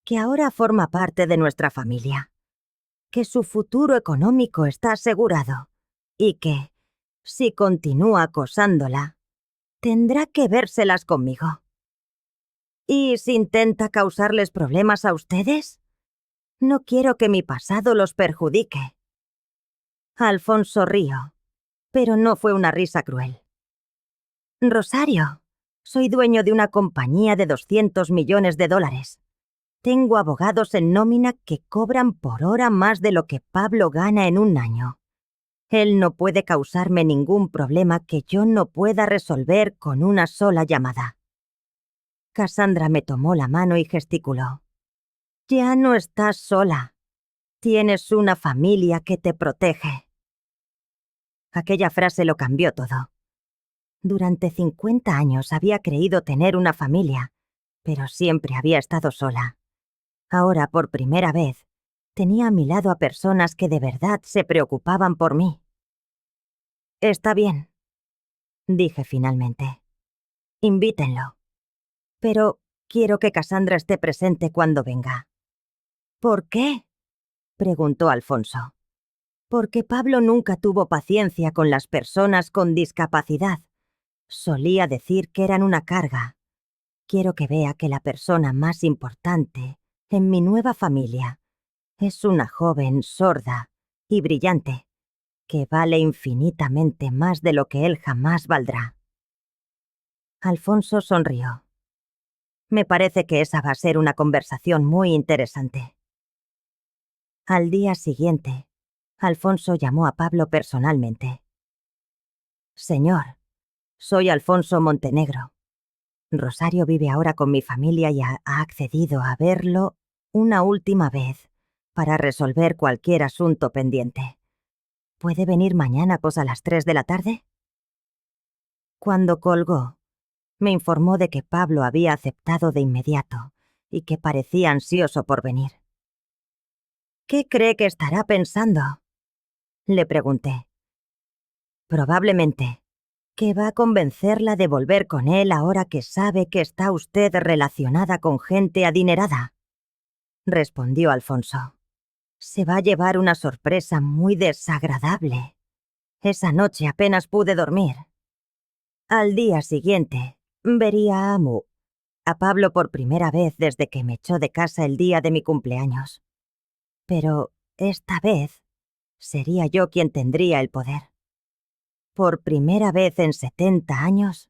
Speaker 1: que ahora forma parte de nuestra familia, que su futuro económico está asegurado y que, si continúa acosándola, tendrá que vérselas conmigo. ¿Y si intenta causarles problemas a ustedes? No quiero que mi pasado los perjudique. Alfonso rió, pero no fue una risa cruel. Rosario, soy dueño de una compañía de $200 millones. Tengo abogados en nómina que cobran por hora más de lo que Pablo gana en un año. Él no puede causarme ningún problema que yo no pueda resolver con una sola llamada. Cassandra me tomó la mano y gesticuló. Ya no estás sola. Tienes una familia que te protege. Aquella frase lo cambió todo. Durante 50 años había creído tener una familia, pero siempre había estado sola. Ahora, por primera vez, tenía a mi lado a personas que de verdad se preocupaban por mí. Está bien, dije finalmente. Invítenlo. Pero quiero que Cassandra esté presente cuando venga. ¿Por qué?, preguntó Alfonso. Porque Pablo nunca tuvo paciencia con las personas con discapacidad. Solía decir que eran una carga. Quiero que vea que la persona más importante en mi nueva familia es una joven sorda y brillante, que vale infinitamente más de lo que él jamás valdrá. Alfonso sonrió. Me parece que esa va a ser una conversación muy interesante. Al día siguiente, Alfonso llamó a Pablo personalmente. Señor, soy Alfonso Montenegro. Rosario vive ahora con mi familia y ha accedido a verlo una última vez para resolver cualquier asunto pendiente. ¿Puede venir mañana a las 3 de la tarde? Cuando colgó, me informó de que Pablo había aceptado de inmediato y que parecía ansioso por venir. ¿Qué cree que estará pensando?, le pregunté. Probablemente que va a convencerla de volver con él ahora que sabe que está usted relacionada con gente adinerada, respondió Alfonso. Se va a llevar una sorpresa muy desagradable. Esa noche apenas pude dormir. Al día siguiente, vería a Pablo por primera vez desde que me echó de casa el día de mi cumpleaños. Pero esta vez sería yo quien tendría el poder. Por primera vez en 70 años,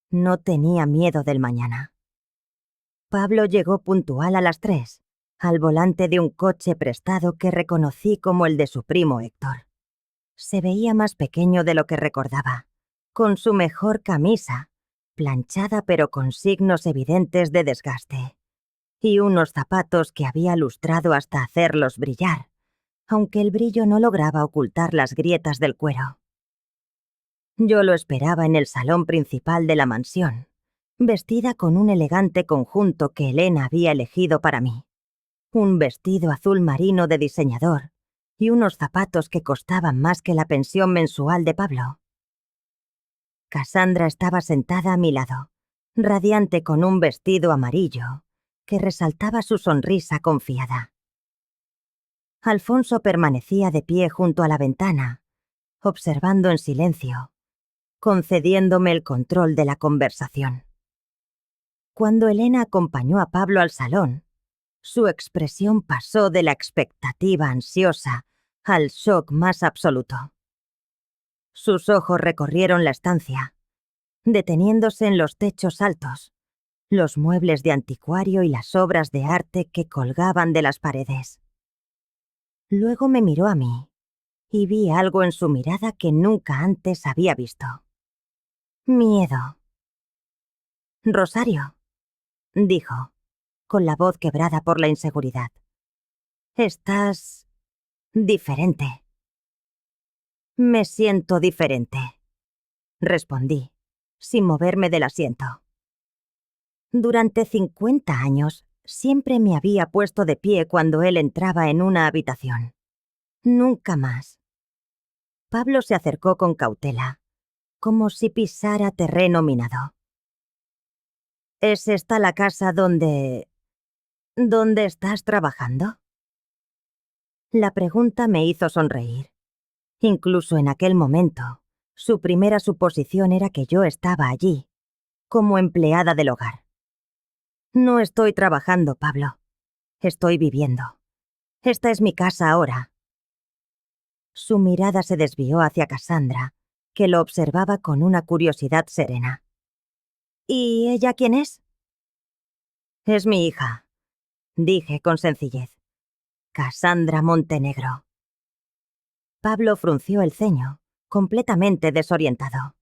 Speaker 1: no tenía miedo del mañana. Pablo llegó puntual a las 3, al volante de un coche prestado que reconocí como el de su primo Héctor. Se veía más pequeño de lo que recordaba, con su mejor camisa, planchada pero con signos evidentes de desgaste, y unos zapatos que había lustrado hasta hacerlos brillar, aunque el brillo no lograba ocultar las grietas del cuero. Yo lo esperaba en el salón principal de la mansión, vestida con un elegante conjunto que Elena había elegido para mí. Un vestido azul marino de diseñador y unos zapatos que costaban más que la pensión mensual de Pablo. Cassandra estaba sentada a mi lado, radiante con un vestido amarillo que resaltaba su sonrisa confiada. Alfonso permanecía de pie junto a la ventana, observando en silencio, concediéndome el control de la conversación. Cuando Elena acompañó a Pablo al salón, su expresión pasó de la expectativa ansiosa al shock más absoluto. Sus ojos recorrieron la estancia, deteniéndose en los techos altos, los muebles de anticuario y las obras de arte que colgaban de las paredes. Luego me miró a mí, y vi algo en su mirada que nunca antes había visto. Miedo. Rosario, dijo, con la voz quebrada por la inseguridad. Estás diferente. Me siento diferente, respondí, sin moverme del asiento. Durante 50 años, siempre me había puesto de pie cuando él entraba en una habitación. Nunca más. Pablo se acercó con cautela, como si pisara terreno minado. ¿Es esta la casa donde estás trabajando? La pregunta me hizo sonreír. Incluso en aquel momento, su primera suposición era que yo estaba allí, como empleada del hogar. No estoy trabajando, Pablo. Estoy viviendo. Esta es mi casa ahora. Su mirada se desvió hacia Cassandra, que lo observaba con una curiosidad serena. ¿Y ella quién es? Es mi hija, dije con sencillez. Cassandra Montenegro. Pablo frunció el ceño, completamente desorientado.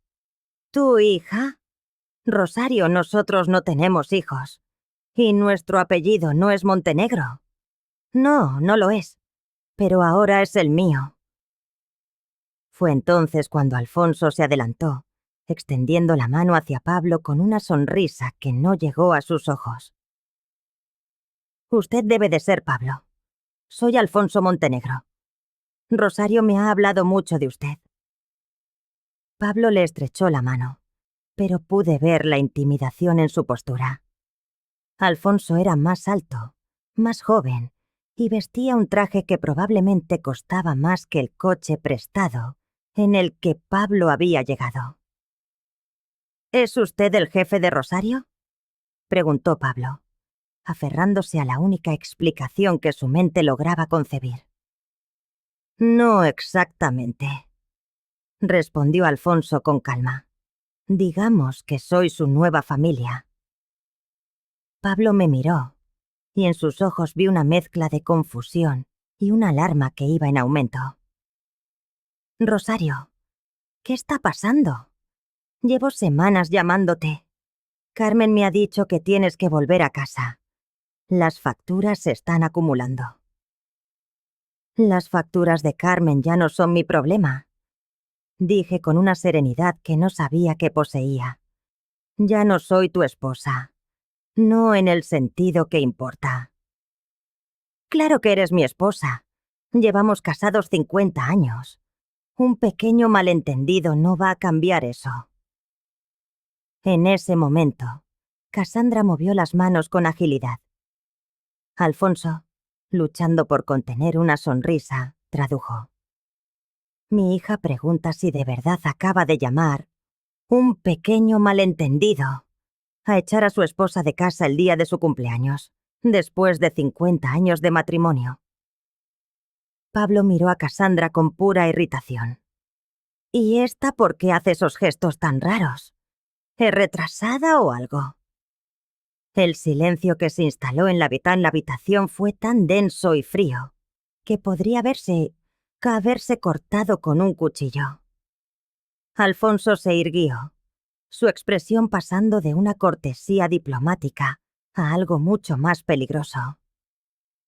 Speaker 1: ¿Tu hija? Rosario, nosotros no tenemos hijos. ¿Y nuestro apellido no es Montenegro? No, no lo es. Pero ahora es el mío. Fue entonces cuando Alfonso se adelantó, extendiendo la mano hacia Pablo con una sonrisa que no llegó a sus ojos. Usted debe de ser Pablo. Soy Alfonso Montenegro. Rosario me ha hablado mucho de usted. Pablo le estrechó la mano, pero pude ver la intimidación en su postura. Alfonso era más alto, más joven, y vestía un traje que probablemente costaba más que el coche prestado en el que Pablo había llegado. ¿Es usted el jefe de Rosario?, preguntó Pablo, aferrándose a la única explicación que su mente lograba concebir. No exactamente, respondió Alfonso con calma. Digamos que soy su nueva familia. Pablo me miró, y en sus ojos vi una mezcla de confusión y una alarma que iba en aumento. Rosario, ¿qué está pasando? Llevo semanas llamándote. Carmen me ha dicho que tienes que volver a casa. Las facturas se están acumulando. Las facturas de Carmen ya no son mi problema, dije con una serenidad que no sabía que poseía. Ya no soy tu esposa. No en el sentido que importa. Claro que eres mi esposa. Llevamos casados 50 años. Un pequeño malentendido no va a cambiar eso. En ese momento, Cassandra movió las manos con agilidad. Alfonso, luchando por contener una sonrisa, tradujo. Mi hija pregunta si de verdad acaba de llamar un pequeño malentendido a echar a su esposa de casa el día de su cumpleaños, después de 50 años de matrimonio. Pablo miró a Cassandra con pura irritación. ¿Y esta por qué hace esos gestos tan raros? ¿Es retrasada o algo? El silencio que se instaló en la habitación fue tan denso y frío que podría haberse cortado con un cuchillo. Alfonso se irguió, su expresión pasando de una cortesía diplomática a algo mucho más peligroso.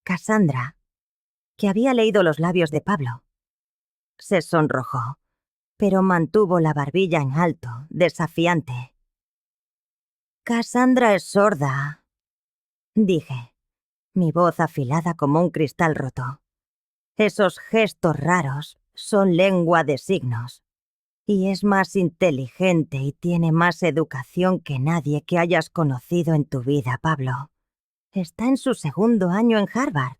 Speaker 1: Cassandra, que había leído los labios de Pablo, se sonrojó, pero mantuvo la barbilla en alto, desafiante. Cassandra es sorda, dije, mi voz afilada como un cristal roto. Esos gestos raros son lengua de signos. Y es más inteligente y tiene más educación que nadie que hayas conocido en tu vida, Pablo. Está en su 2º año en Harvard.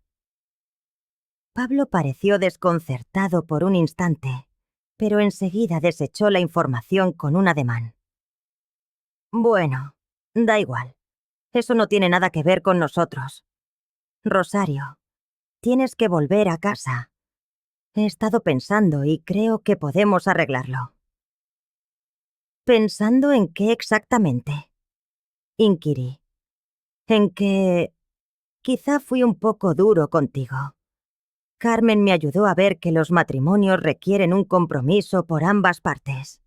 Speaker 1: Pablo pareció desconcertado por un instante, pero enseguida desechó la información con un ademán. Bueno, da igual. Eso no tiene nada que ver con nosotros. Rosario, tienes que volver a casa. He estado pensando y creo que podemos arreglarlo. ¿Pensando en qué exactamente?, inquirí. En que quizá fui un poco duro contigo. Carmen me ayudó a ver que los matrimonios requieren un compromiso por ambas partes.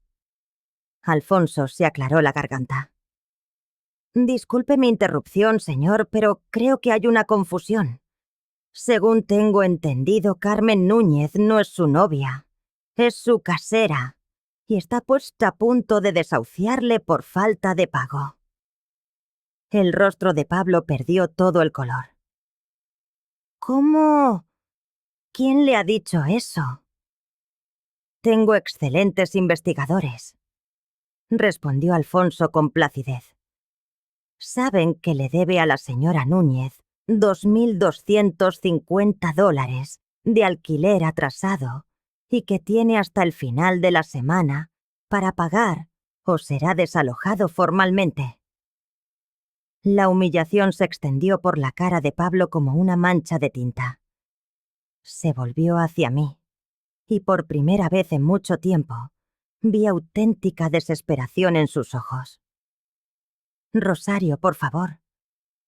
Speaker 1: Alfonso se aclaró la garganta. Disculpe mi interrupción, señor, pero creo que hay una confusión. Según tengo entendido, Carmen Núñez no es su novia, es su casera, y está puesta a punto de desahuciarle por falta de pago. El rostro de Pablo perdió todo el color. ¿Cómo? ¿Quién le ha dicho eso? Tengo excelentes investigadores, respondió Alfonso con placidez. Saben que le debe a la señora Núñez $2.250 de alquiler atrasado y que tiene hasta el final de la semana para pagar o será desalojado formalmente. La humillación se extendió por la cara de Pablo como una mancha de tinta. Se volvió hacia mí, y por primera vez en mucho tiempo, vi auténtica desesperación en sus ojos. Rosario, por favor.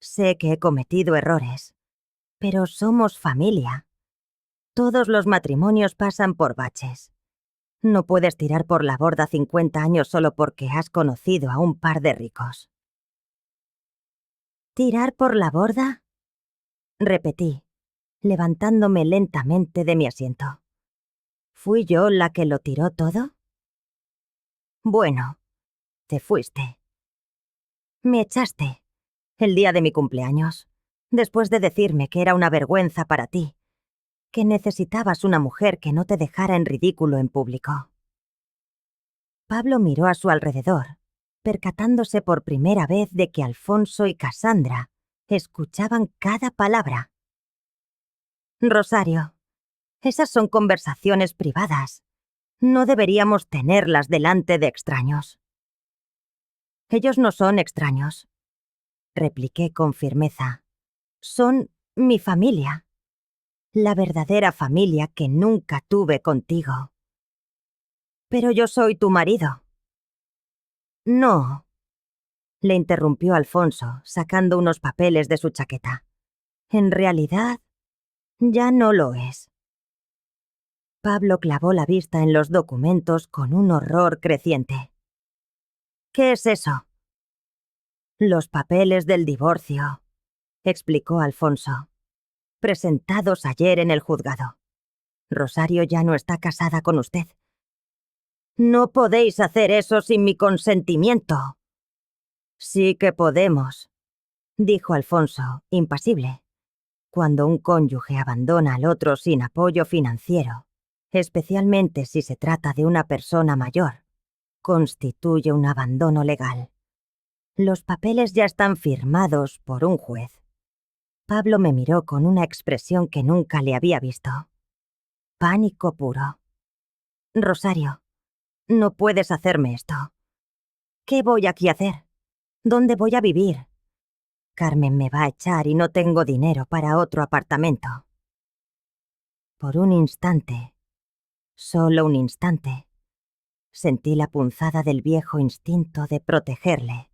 Speaker 1: Sé que he cometido errores, pero somos familia. Todos los matrimonios pasan por baches. No puedes tirar por la borda 50 años solo porque has conocido a un par de ricos. ¿Tirar por la borda?, repetí, levantándome lentamente de mi asiento. ¿Fui yo la que lo tiró todo? Bueno, Te fuiste. Me echaste el día de mi cumpleaños, después de decirme que era una vergüenza para ti, que necesitabas una mujer que no te dejara en ridículo en público. Pablo miró a su alrededor, percatándose por primera vez de que Alfonso y Cassandra escuchaban cada palabra. Rosario, esas son conversaciones privadas. No deberíamos tenerlas delante de extraños. Ellos no son extraños, repliqué con firmeza. Son mi familia. La verdadera familia que nunca tuve contigo. Pero yo soy tu marido. No, le interrumpió Alfonso, sacando unos papeles de su chaqueta. En realidad, ya no lo es. Pablo clavó la vista en los documentos con un horror creciente. ¿Qué es eso? Los papeles del divorcio, explicó Alfonso, presentados ayer en el juzgado. Rosario ya no está casada con usted. No podéis hacer eso sin mi consentimiento. Sí que podemos, dijo Alfonso, impasible. Cuando un cónyuge abandona al otro sin apoyo financiero, especialmente si se trata de una persona mayor, constituye un abandono legal. Los papeles ya están firmados por un juez. Pablo me miró con una expresión que nunca le había visto. Pánico puro. Rosario, no puedes hacerme esto. ¿Qué voy aquí a hacer? ¿Dónde voy a vivir? Carmen me va a echar y no tengo dinero para otro apartamento. Por un instante, solo un instante, sentí la punzada del viejo instinto de protegerle,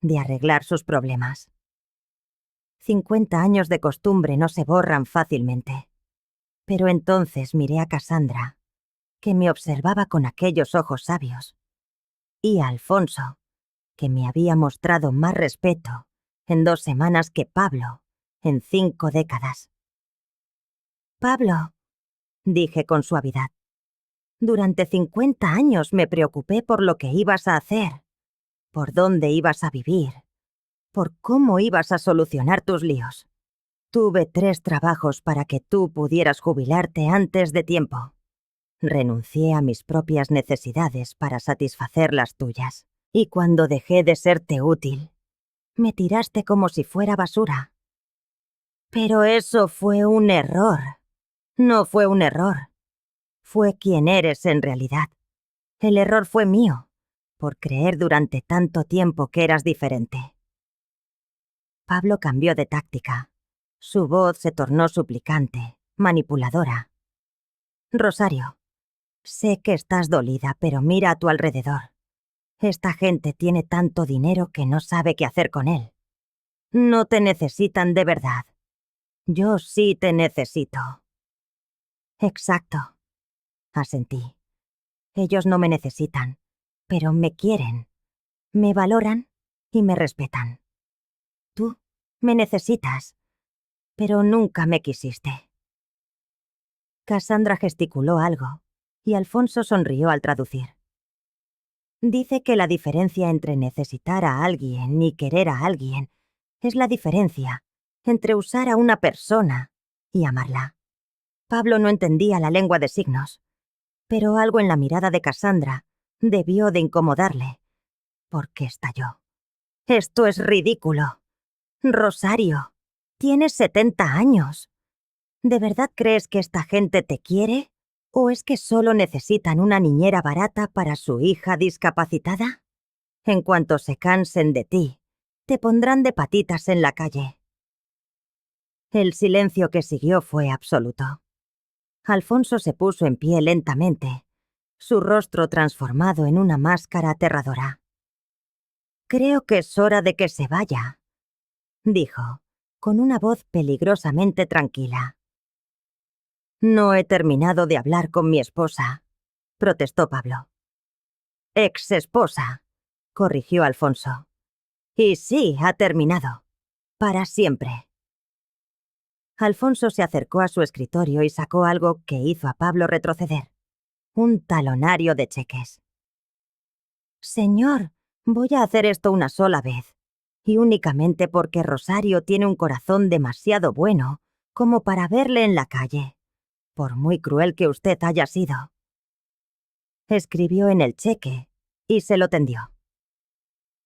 Speaker 1: de arreglar sus problemas. 50 años de costumbre no se borran fácilmente. Pero entonces miré a Cassandra, que me observaba con aquellos ojos sabios, y a Alfonso, que me había mostrado más respeto en 2 semanas que Pablo en 5 décadas. Pablo, dije con suavidad, durante 50 años me preocupé por lo que ibas a hacer, por dónde ibas a vivir, por cómo ibas a solucionar tus líos. Tuve 3 trabajos para que tú pudieras jubilarte antes de tiempo. Renuncié a mis propias necesidades para satisfacer las tuyas. Y cuando dejé de serte útil, me tiraste como si fuera basura. Pero eso fue un error. No fue un error. Fue quien eres en realidad. El error fue mío, por creer durante tanto tiempo que eras diferente. Pablo cambió de táctica. Su voz se tornó suplicante, manipuladora. Rosario, sé que estás dolida, pero mira a tu alrededor. Esta gente tiene tanto dinero que no sabe qué hacer con él. No te necesitan de verdad. Yo sí te necesito. Exacto, asentí. Ellos no me necesitan, pero me quieren, me valoran y me respetan. Tú me necesitas, pero nunca me quisiste. Cassandra gesticuló algo, y Alfonso sonrió al traducir. Dice que la diferencia entre necesitar a alguien y querer a alguien es la diferencia entre usar a una persona y amarla. Pablo no entendía la lengua de signos, pero algo en la mirada de Cassandra debió de incomodarle, porque estalló. «Esto es ridículo. Rosario, tienes 70 años. ¿De verdad crees que esta gente te quiere? ¿O es que solo necesitan una niñera barata para su hija discapacitada? En cuanto se cansen de ti, te pondrán de patitas en la calle». El silencio que siguió fue absoluto. Alfonso se puso en pie lentamente, su rostro transformado en una máscara aterradora. «Creo que es hora de que se vaya», dijo, con una voz peligrosamente tranquila. «No he terminado de hablar con mi esposa», protestó Pablo. «Ex esposa», corrigió Alfonso. «Y sí, ha terminado. Para siempre». Alfonso se acercó a su escritorio y sacó algo que hizo a Pablo retroceder. Un talonario de cheques. «Señor, Voy a hacer esto una sola vez, y únicamente porque Rosario tiene un corazón demasiado bueno como para verle en la calle, por muy cruel que usted haya sido. Escribió en el cheque y se lo tendió.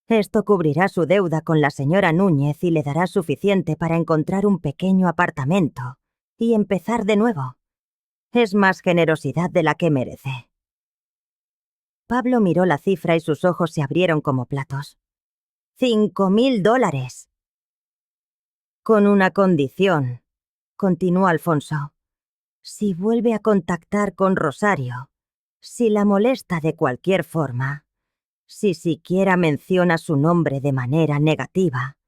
Speaker 1: Esto cubrirá su deuda con la señora Núñez y le dará suficiente para encontrar un pequeño apartamento y empezar de nuevo. Es más generosidad de la que merece. Pablo miró la cifra y sus ojos se abrieron como platos. $5.000. Con una condición, continuó Alfonso. Si vuelve a contactar con Rosario, si la molesta de cualquier forma, si siquiera menciona su nombre de manera negativa,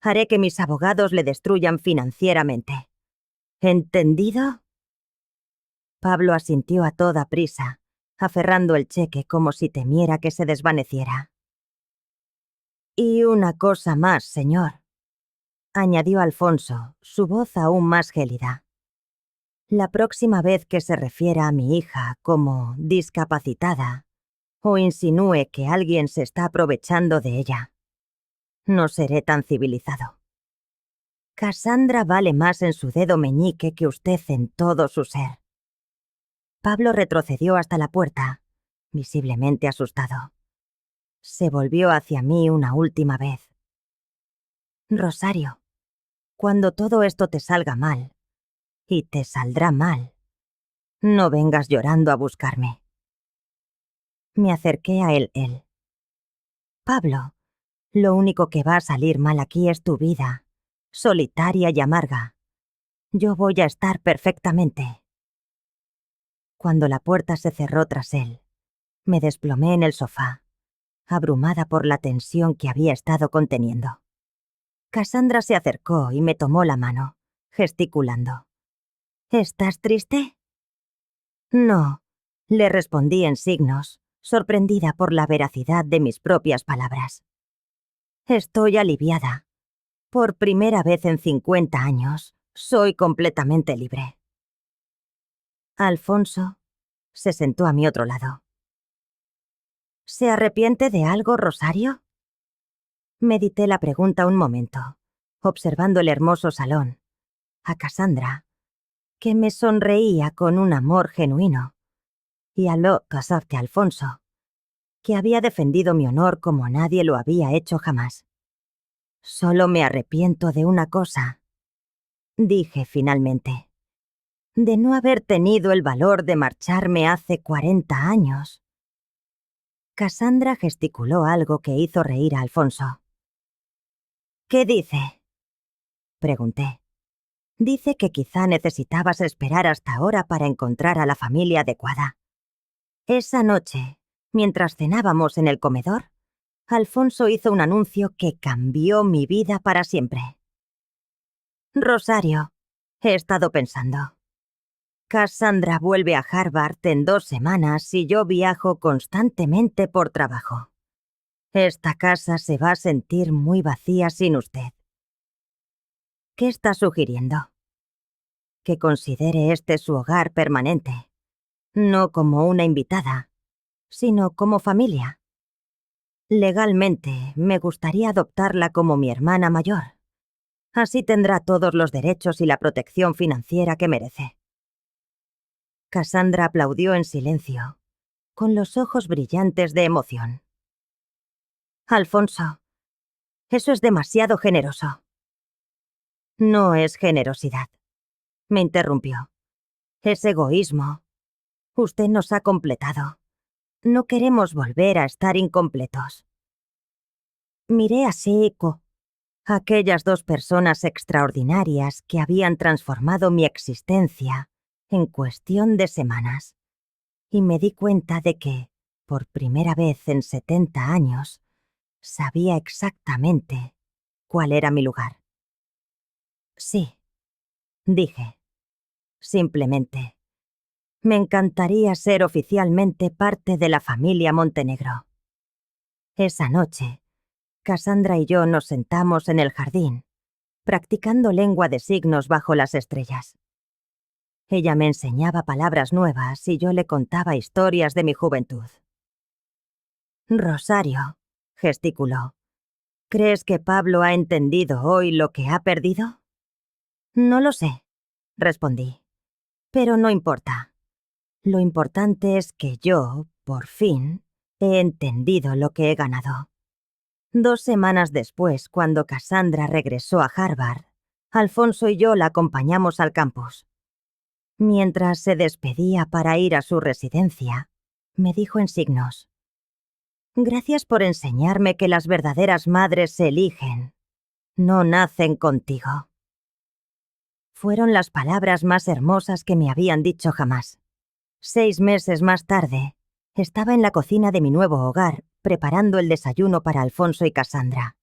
Speaker 1: haré que mis abogados le destruyan financieramente. ¿Entendido? Pablo asintió a toda prisa, aferrando el cheque como si temiera que se desvaneciera. Y una cosa más, señor, añadió Alfonso, su voz aún más gélida. La próxima vez que se refiera a mi hija como discapacitada o insinúe que alguien se está aprovechando de ella, no seré tan civilizado. Cassandra vale más en su dedo meñique que usted en todo su ser. Pablo retrocedió hasta la puerta, visiblemente asustado. Se volvió hacia mí una última vez. Rosario, cuando todo esto te salga mal, y te saldrá mal, no vengas llorando a buscarme. Me acerqué a él. Pablo, lo único que va a salir mal aquí es tu vida, solitaria y amarga. Yo voy a estar perfectamente. Cuando la puerta se cerró tras él, me desplomé en el sofá, abrumada por la tensión que había estado conteniendo. Cassandra se acercó y me tomó la mano, gesticulando. ¿Estás triste? No, le respondí en signos, sorprendida por la veracidad de mis propias palabras. Estoy aliviada. Por primera vez en 50 años, soy completamente libre. Alfonso se sentó a mi otro lado. ¿Se arrepiente de algo, Rosario? Medité la pregunta un momento, observando el hermoso salón, a Cassandra, que me sonreía con un amor genuino, y a lo de Alfonso, que había defendido mi honor como nadie lo había hecho jamás. Solo me arrepiento de una cosa, dije finalmente, de no haber tenido el valor de marcharme hace 40 años. Cassandra gesticuló algo que hizo reír a Alfonso. ¿Qué dice? Pregunté. Dice que quizá necesitabas esperar hasta ahora para encontrar a la familia adecuada. Esa noche, mientras cenábamos en el comedor, Alfonso hizo un anuncio que cambió mi vida para siempre. Rosario, he estado pensando. Cassandra vuelve a Harvard en 2 semanas y yo viajo constantemente por trabajo. Esta casa se va a sentir muy vacía sin usted. ¿Qué está sugiriendo? Que considere este su hogar permanente, no como una invitada, sino como familia. Legalmente, me gustaría adoptarla como mi hermana mayor. Así tendrá todos los derechos y la protección financiera que merece. Cassandra aplaudió en silencio, con los ojos brillantes de emoción. Alfonso, eso es demasiado generoso. No es generosidad, me interrumpió. Es egoísmo. Usted nos ha completado. No queremos volver a estar incompletos. Miré a Seiko, aquellas 2 personas extraordinarias que habían transformado mi existencia en cuestión de semanas, y me di cuenta de que, por primera vez en 70 años, sabía exactamente cuál era mi lugar. Sí, dije. Simplemente, me encantaría ser oficialmente parte de la familia Montenegro. Esa noche, Cassandra y yo nos sentamos en el jardín, practicando lengua de signos bajo las estrellas. Ella me enseñaba palabras nuevas y yo le contaba historias de mi juventud. Rosario, gesticuló. ¿Crees que Pablo ha entendido hoy lo que ha perdido? No lo sé, respondí. Pero no importa. Lo importante es que yo, por fin, he entendido lo que he ganado. 2 semanas después, cuando Cassandra regresó a Harvard, Alfonso y yo la acompañamos al campus. Mientras se despedía para ir a su residencia, me dijo en signos: «Gracias por enseñarme que las verdaderas madres se eligen, no nacen contigo». Fueron las palabras más hermosas que me habían dicho jamás. 6 meses más tarde, estaba en la cocina de mi nuevo hogar, preparando el desayuno para Alfonso y Cassandra,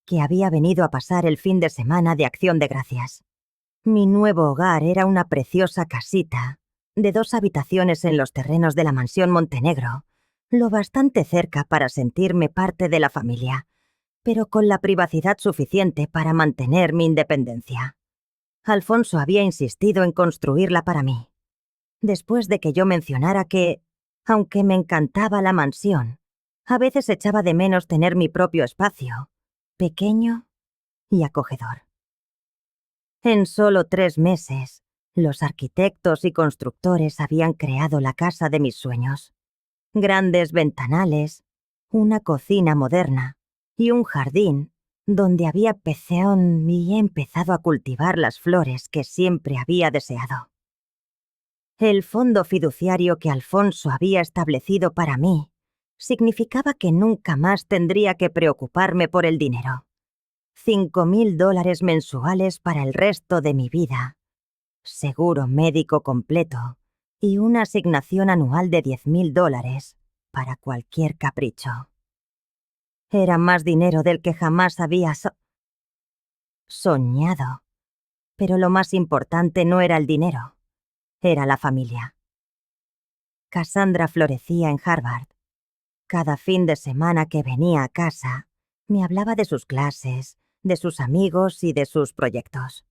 Speaker 1: que había venido a pasar el fin de semana de Acción de Gracias. Mi nuevo hogar era una preciosa casita, de 2 habitaciones en los terrenos de la mansión Montenegro, lo bastante cerca para sentirme parte de la familia, pero con la privacidad suficiente para mantener mi independencia. Alfonso había insistido en construirla para mí. Después de que yo mencionara que, aunque me encantaba la mansión, a veces echaba de menos tener mi propio espacio, pequeño y acogedor. En solo 3 meses, los arquitectos y constructores habían creado la casa de mis sueños. Grandes ventanales, una cocina moderna y un jardín donde había pezón y he empezado a cultivar las flores que siempre había deseado. El fondo fiduciario que Alfonso había establecido para mí significaba que nunca más tendría que preocuparme por el dinero. $5,000 mensuales para el resto de mi vida, seguro médico completo y una asignación anual de $10,000 para cualquier capricho. Era más dinero del que jamás había soñado. Pero lo más importante no era el dinero, era la familia. Cassandra florecía en Harvard. Cada fin de semana que venía a casa, me hablaba de sus clases, de sus amigos y de sus proyectos.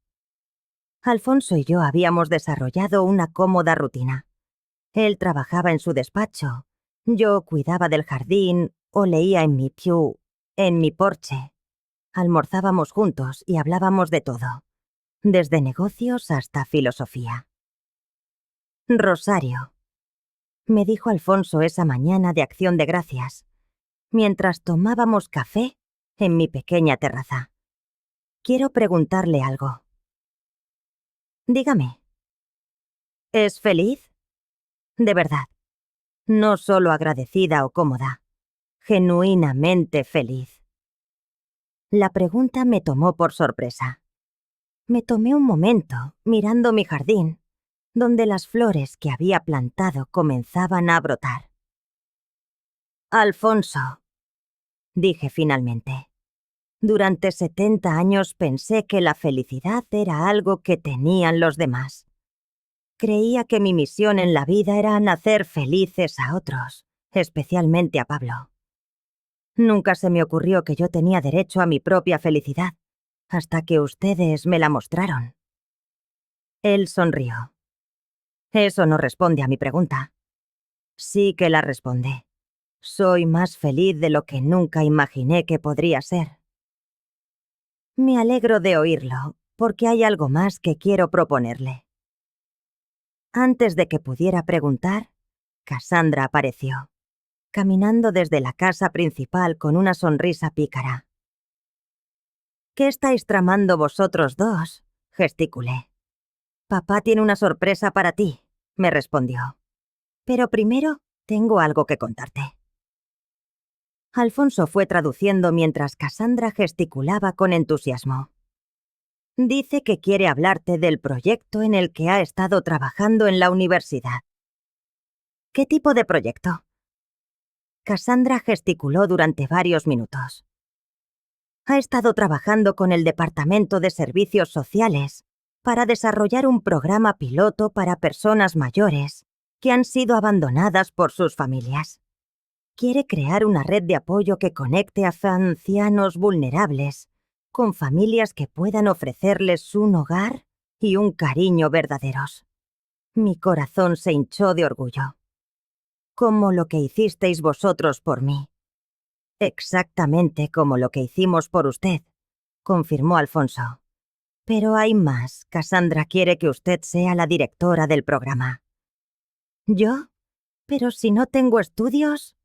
Speaker 1: Alfonso y yo habíamos desarrollado una cómoda rutina. Él trabajaba en su despacho, yo cuidaba del jardín o leía en mi pew, en mi porche. Almorzábamos juntos y hablábamos de todo, desde negocios hasta filosofía. «Rosario», me dijo Alfonso esa mañana de Acción de Gracias, mientras tomábamos café en mi pequeña terraza. «Quiero preguntarle algo». «Dígame». «¿Es feliz?» «De verdad. No solo agradecida o cómoda. Genuinamente feliz». La pregunta me tomó por sorpresa. Me tomé un momento mirando mi jardín, donde las flores que había plantado comenzaban a brotar. «Alfonso», dije finalmente, «durante 70 años pensé que la felicidad era algo que tenían los demás. Creía que mi misión en la vida era hacer felices a otros, especialmente a Pablo. Nunca se me ocurrió que yo tenía derecho a mi propia felicidad, hasta que ustedes me la mostraron». Él sonrió. «Eso no responde a mi pregunta». «Sí que la responde. Soy más feliz de lo que nunca imaginé que podría ser». «Me alegro de oírlo, porque hay algo más que quiero proponerle». Antes de que pudiera preguntar, Cassandra apareció, caminando desde la casa principal con una sonrisa pícara. «¿Qué estáis tramando vosotros dos?», gesticulé. «Papá tiene una sorpresa para ti», me respondió. «Pero primero tengo algo que contarte». Alfonso fue traduciendo mientras Cassandra gesticulaba con entusiasmo. «Dice que quiere hablarte del proyecto en el que ha estado trabajando en la universidad». «¿Qué tipo de proyecto?». Cassandra gesticuló durante varios minutos. «Ha estado trabajando con el Departamento de Servicios Sociales para desarrollar un programa piloto para personas mayores que han sido abandonadas por sus familias. Quiere crear una red de apoyo que conecte a ancianos vulnerables con familias que puedan ofrecerles un hogar y un cariño verdaderos». Mi corazón se hinchó de orgullo. «Como lo que hicisteis vosotros por mí». Exactamente como lo que hicimos por usted, confirmó Alfonso. Pero hay más. Cassandra quiere que usted sea la directora del programa. ¿Yo? ¿Pero si no tengo estudios?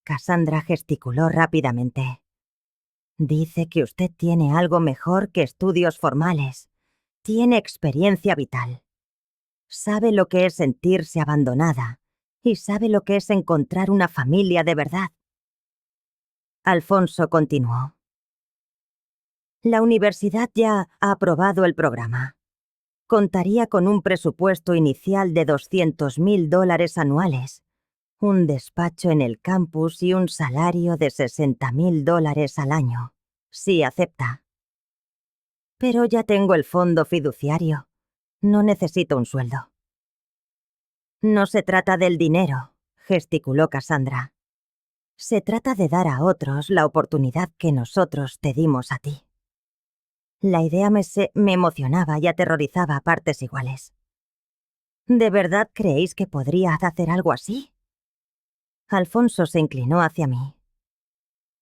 Speaker 1: Cassandra gesticuló rápidamente. Dice que usted tiene algo mejor que estudios formales. Tiene experiencia vital. Sabe lo que es sentirse abandonada y sabe lo que es encontrar una familia de verdad. Alfonso continuó. La universidad ya ha aprobado el programa. Contaría con un presupuesto inicial de $200,000 anuales, un despacho en el campus y un salario de $60,000 al año, si acepta. Pero ya tengo el fondo fiduciario. No necesito un sueldo. No se trata del dinero, gesticuló Cassandra. Se trata de dar a otros la oportunidad que nosotros te dimos a ti. La idea me emocionaba y aterrorizaba a partes iguales. ¿De verdad creéis que podría hacer algo así? Alfonso se inclinó hacia mí.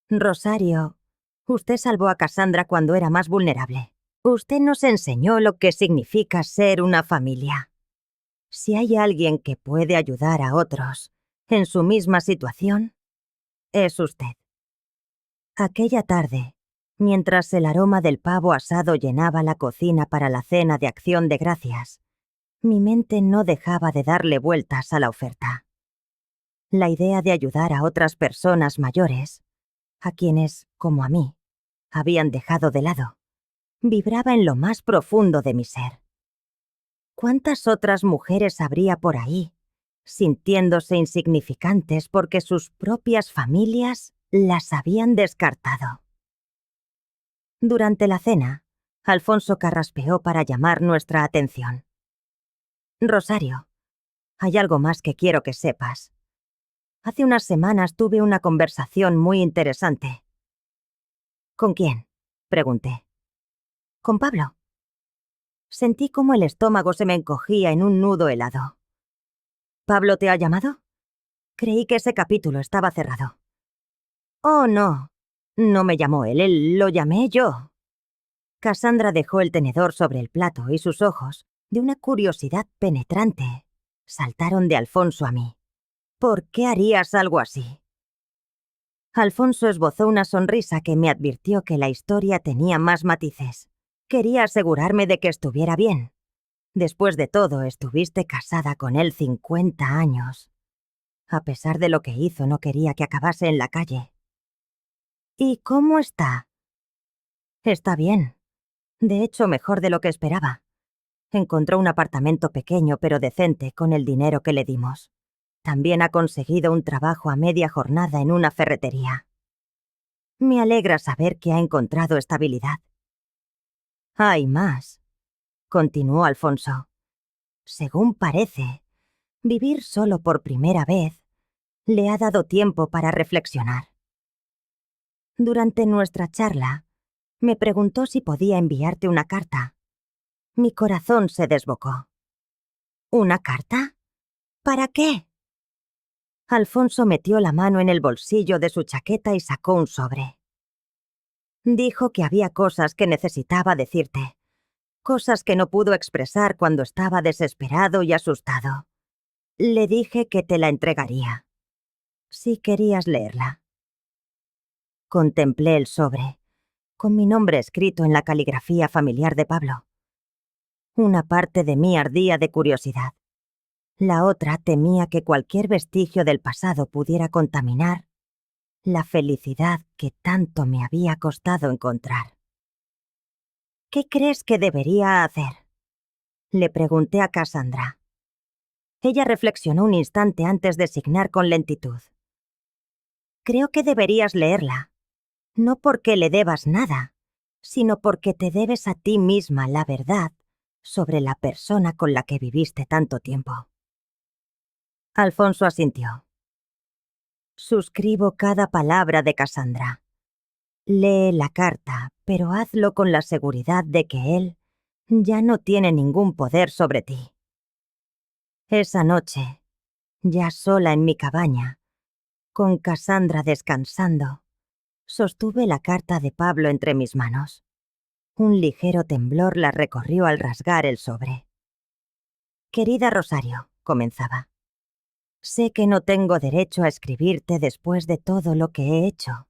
Speaker 1: Rosario, usted salvó a Cassandra cuando era más vulnerable. Usted nos enseñó lo que significa ser una familia. Si hay alguien que puede ayudar a otros en su misma situación, es usted. Aquella tarde, mientras el aroma del pavo asado llenaba la cocina para la cena de Acción de Gracias, mi mente no dejaba de darle vueltas a la oferta. La idea de ayudar a otras personas mayores, a quienes, como a mí, habían dejado de lado, vibraba en lo más profundo de mi ser. ¿Cuántas otras mujeres habría por ahí, sintiéndose insignificantes porque sus propias familias las habían descartado? Durante la cena, Alfonso carraspeó para llamar nuestra atención. Rosario, hay algo más que quiero que sepas. Hace unas semanas tuve una conversación muy interesante. ¿Con quién?, pregunté. Con Pablo. Sentí como el estómago se me encogía en un nudo helado. ¿Pablo te ha llamado? Creí que ese capítulo estaba cerrado. Oh, no. No me llamó él, lo llamé yo. Cassandra dejó el tenedor sobre el plato y sus ojos, de una curiosidad penetrante, saltaron de Alfonso a mí. ¿Por qué harías algo así? Alfonso esbozó una sonrisa que me advirtió que la historia tenía más matices. Quería asegurarme de que estuviera bien. Después de todo, estuviste casada con él 50 años. A pesar de lo que hizo, no quería que acabase en la calle. ¿Y cómo está? Está bien. De hecho, mejor de lo que esperaba. Encontró un apartamento pequeño pero decente con el dinero que le dimos. También ha conseguido un trabajo a media jornada en una ferretería. Me alegra saber que ha encontrado estabilidad. Hay más, continuó Alfonso. Según parece, vivir solo por primera vez le ha dado tiempo para reflexionar. Durante nuestra charla, me preguntó si podía enviarte una carta. Mi corazón se desbocó. ¿Una carta? ¿Para qué? Alfonso metió la mano en el bolsillo de su chaqueta y sacó un sobre. Dijo que había cosas que necesitaba decirte, cosas que no pudo expresar cuando estaba desesperado y asustado. Le dije que te la entregaría, si querías leerla. Contemplé el sobre, con mi nombre escrito en la caligrafía familiar de Pablo. Una parte de mí ardía de curiosidad. La otra temía que cualquier vestigio del pasado pudiera contaminar la felicidad que tanto me había costado encontrar. ¿Qué crees que debería hacer?, le pregunté a Cassandra. Ella reflexionó un instante antes de signar con lentitud. Creo que deberías leerla, no porque le debas nada, sino porque te debes a ti misma la verdad sobre la persona con la que viviste tanto tiempo. Alfonso asintió. Suscribo cada palabra de Cassandra. Lee la carta, pero hazlo con la seguridad de que él ya no tiene ningún poder sobre ti. Esa noche, ya sola en mi cabaña, con Cassandra descansando, Sostuve la carta de Pablo entre mis manos. Un ligero temblor la recorrió al rasgar el sobre. Querida Rosario, comenzaba. Sé que no tengo derecho a escribirte después de todo lo que he hecho,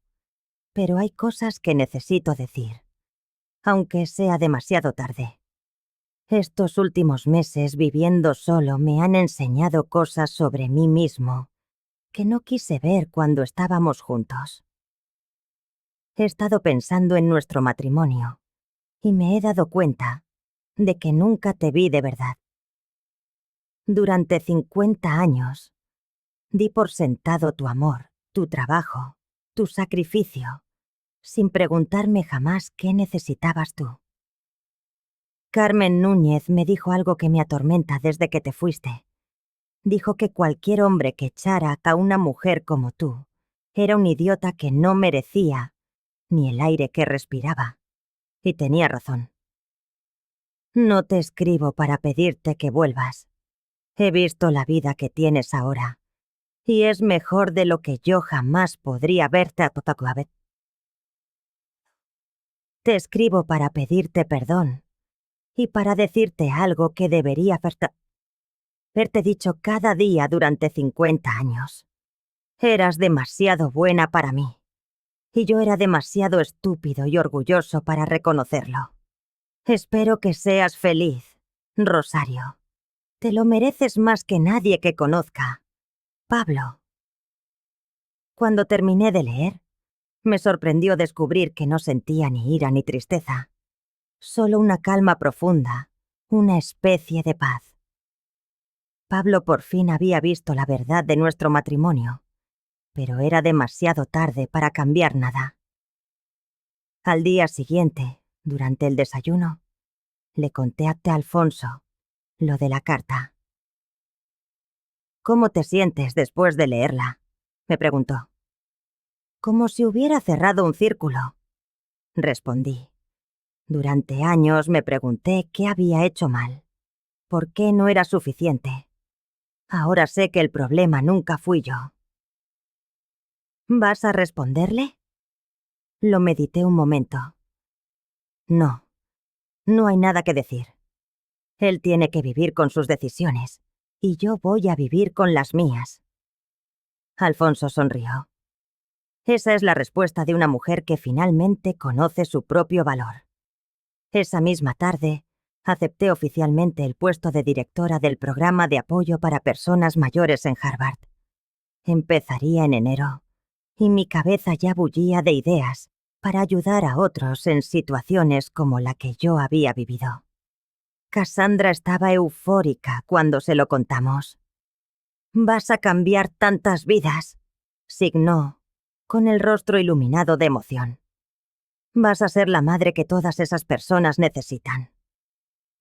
Speaker 1: pero hay cosas que necesito decir, aunque sea demasiado tarde. Estos últimos meses viviendo solo me han enseñado cosas sobre mí mismo que no quise ver cuando estábamos juntos. He estado pensando en nuestro matrimonio y me he dado cuenta de que nunca te vi de verdad. Durante 50 años, di por sentado tu amor, tu trabajo, tu sacrificio, sin preguntarme jamás qué necesitabas tú. Carmen Núñez me dijo algo que me atormenta desde que te fuiste. Dijo que cualquier hombre que echara a una mujer como tú era un idiota que no merecía ni el aire que respiraba. Y tenía razón. No te escribo para pedirte que vuelvas. He visto la vida que tienes ahora, y es mejor de lo que yo jamás podría verte a Totacuavet. Te escribo para pedirte perdón y para decirte algo que debería verte dicho cada día durante 50 años. Eras demasiado buena para mí, y yo era demasiado estúpido y orgulloso para reconocerlo. Espero que seas feliz, Rosario. Te lo mereces más que nadie que conozca. Pablo. Cuando terminé de leer, me sorprendió descubrir que no sentía ni ira ni tristeza, solo una calma profunda, una especie de paz. Pablo por fin había visto la verdad de nuestro matrimonio, pero era demasiado tarde para cambiar nada. Al día siguiente, durante el desayuno, le conté a Alfonso lo de la carta. ¿Cómo te sientes después de leerla?, me preguntó. Como si hubiera cerrado un círculo, respondí. Durante años me pregunté qué había hecho mal, por qué no era suficiente. Ahora sé que el problema nunca fui yo. ¿Vas a responderle? Lo medité un momento. No, no hay nada que decir. Él tiene que vivir con sus decisiones, y yo voy a vivir con las mías. Alfonso sonrió. Esa es la respuesta de una mujer que finalmente conoce su propio valor. Esa misma tarde, acepté oficialmente el puesto de directora del programa de apoyo para personas mayores en Harvard. Empezaría en enero, y mi cabeza ya bullía de ideas para ayudar a otros en situaciones como la que yo había vivido. Cassandra estaba eufórica cuando se lo contamos. «Vas a cambiar tantas vidas», signó, con el rostro iluminado de emoción. «Vas a ser la madre que todas esas personas necesitan.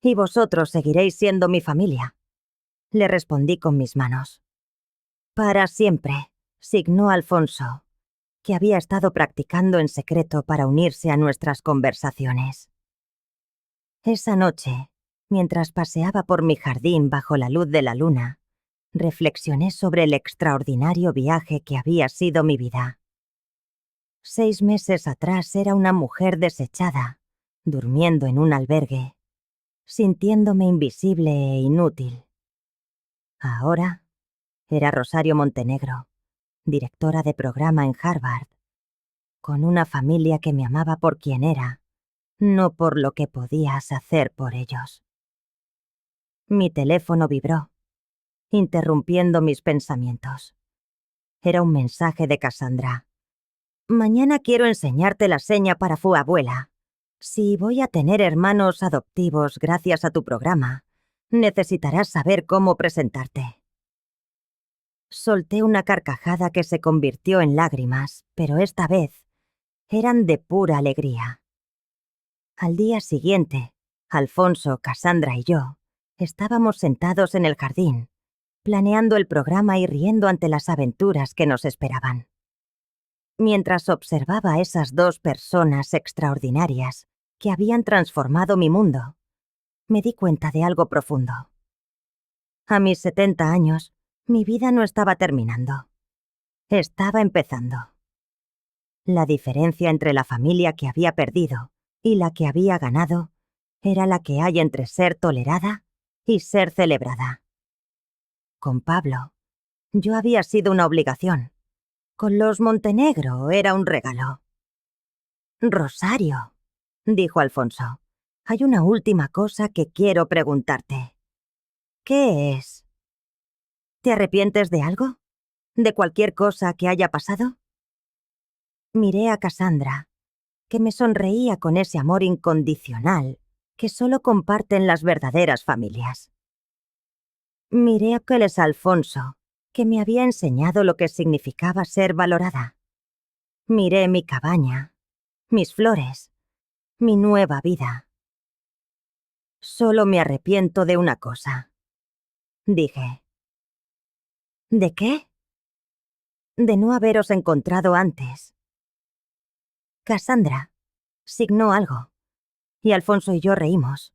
Speaker 1: Y vosotros seguiréis siendo mi familia», le respondí con mis manos. «Para siempre», signó Alfonso, que había estado practicando en secreto para unirse a nuestras conversaciones. Esa noche, mientras paseaba por mi jardín bajo la luz de la luna, reflexioné sobre el extraordinario viaje que había sido mi vida. 6 meses atrás era una mujer desechada, durmiendo en un albergue, sintiéndome invisible e inútil. Ahora era Rosario Montenegro, directora de programa en Harvard, con una familia que me amaba por quien era, no por lo que podías hacer por ellos. Mi teléfono vibró, interrumpiendo mis pensamientos. Era un mensaje de Cassandra. «Mañana quiero enseñarte la seña para fu abuela. Si voy a tener hermanos adoptivos gracias a tu programa, necesitarás saber cómo presentarte». Solté una carcajada que se convirtió en lágrimas, pero esta vez eran de pura alegría. Al día siguiente, Alfonso, Cassandra y yo estábamos sentados en el jardín, planeando el programa y riendo ante las aventuras que nos esperaban. Mientras observaba a esas 2 personas extraordinarias que habían transformado mi mundo, me di cuenta de algo profundo. A mis 70 años, mi vida no estaba terminando. Estaba empezando. La diferencia entre la familia que había perdido y la que había ganado era la que hay entre ser tolerada y ser celebrada. Con Pablo, yo había sido una obligación. Con los Montenegro era un regalo. Rosario, dijo Alfonso, hay una última cosa que quiero preguntarte. ¿Qué es? ¿Te arrepientes de algo? ¿De cualquier cosa que haya pasado? Miré a Cassandra, que me sonreía con ese amor incondicional que solo comparten las verdaderas familias. Miré a aquel Alfonso, que me había enseñado lo que significaba ser valorada. Miré mi cabaña, mis flores, mi nueva vida. Solo me arrepiento de una cosa, dije. ¿De qué? De no haberos encontrado antes. Cassandra signó algo, y Alfonso y yo reímos,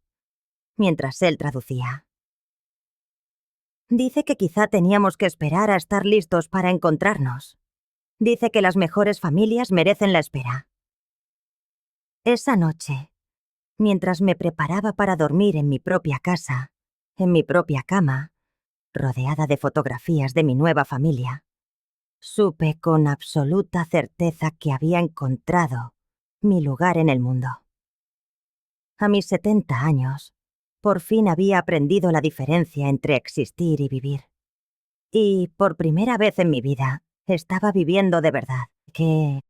Speaker 1: mientras él traducía. Dice que quizá teníamos que esperar a estar listos para encontrarnos. Dice que las mejores familias merecen la espera. Esa noche, mientras me preparaba para dormir en mi propia casa, en mi propia cama, rodeada de fotografías de mi nueva familia, supe con absoluta certeza que había encontrado mi lugar en el mundo. A mis 70 años, por fin había aprendido la diferencia entre existir y vivir. Y, por primera vez en mi vida, estaba viviendo de verdad, que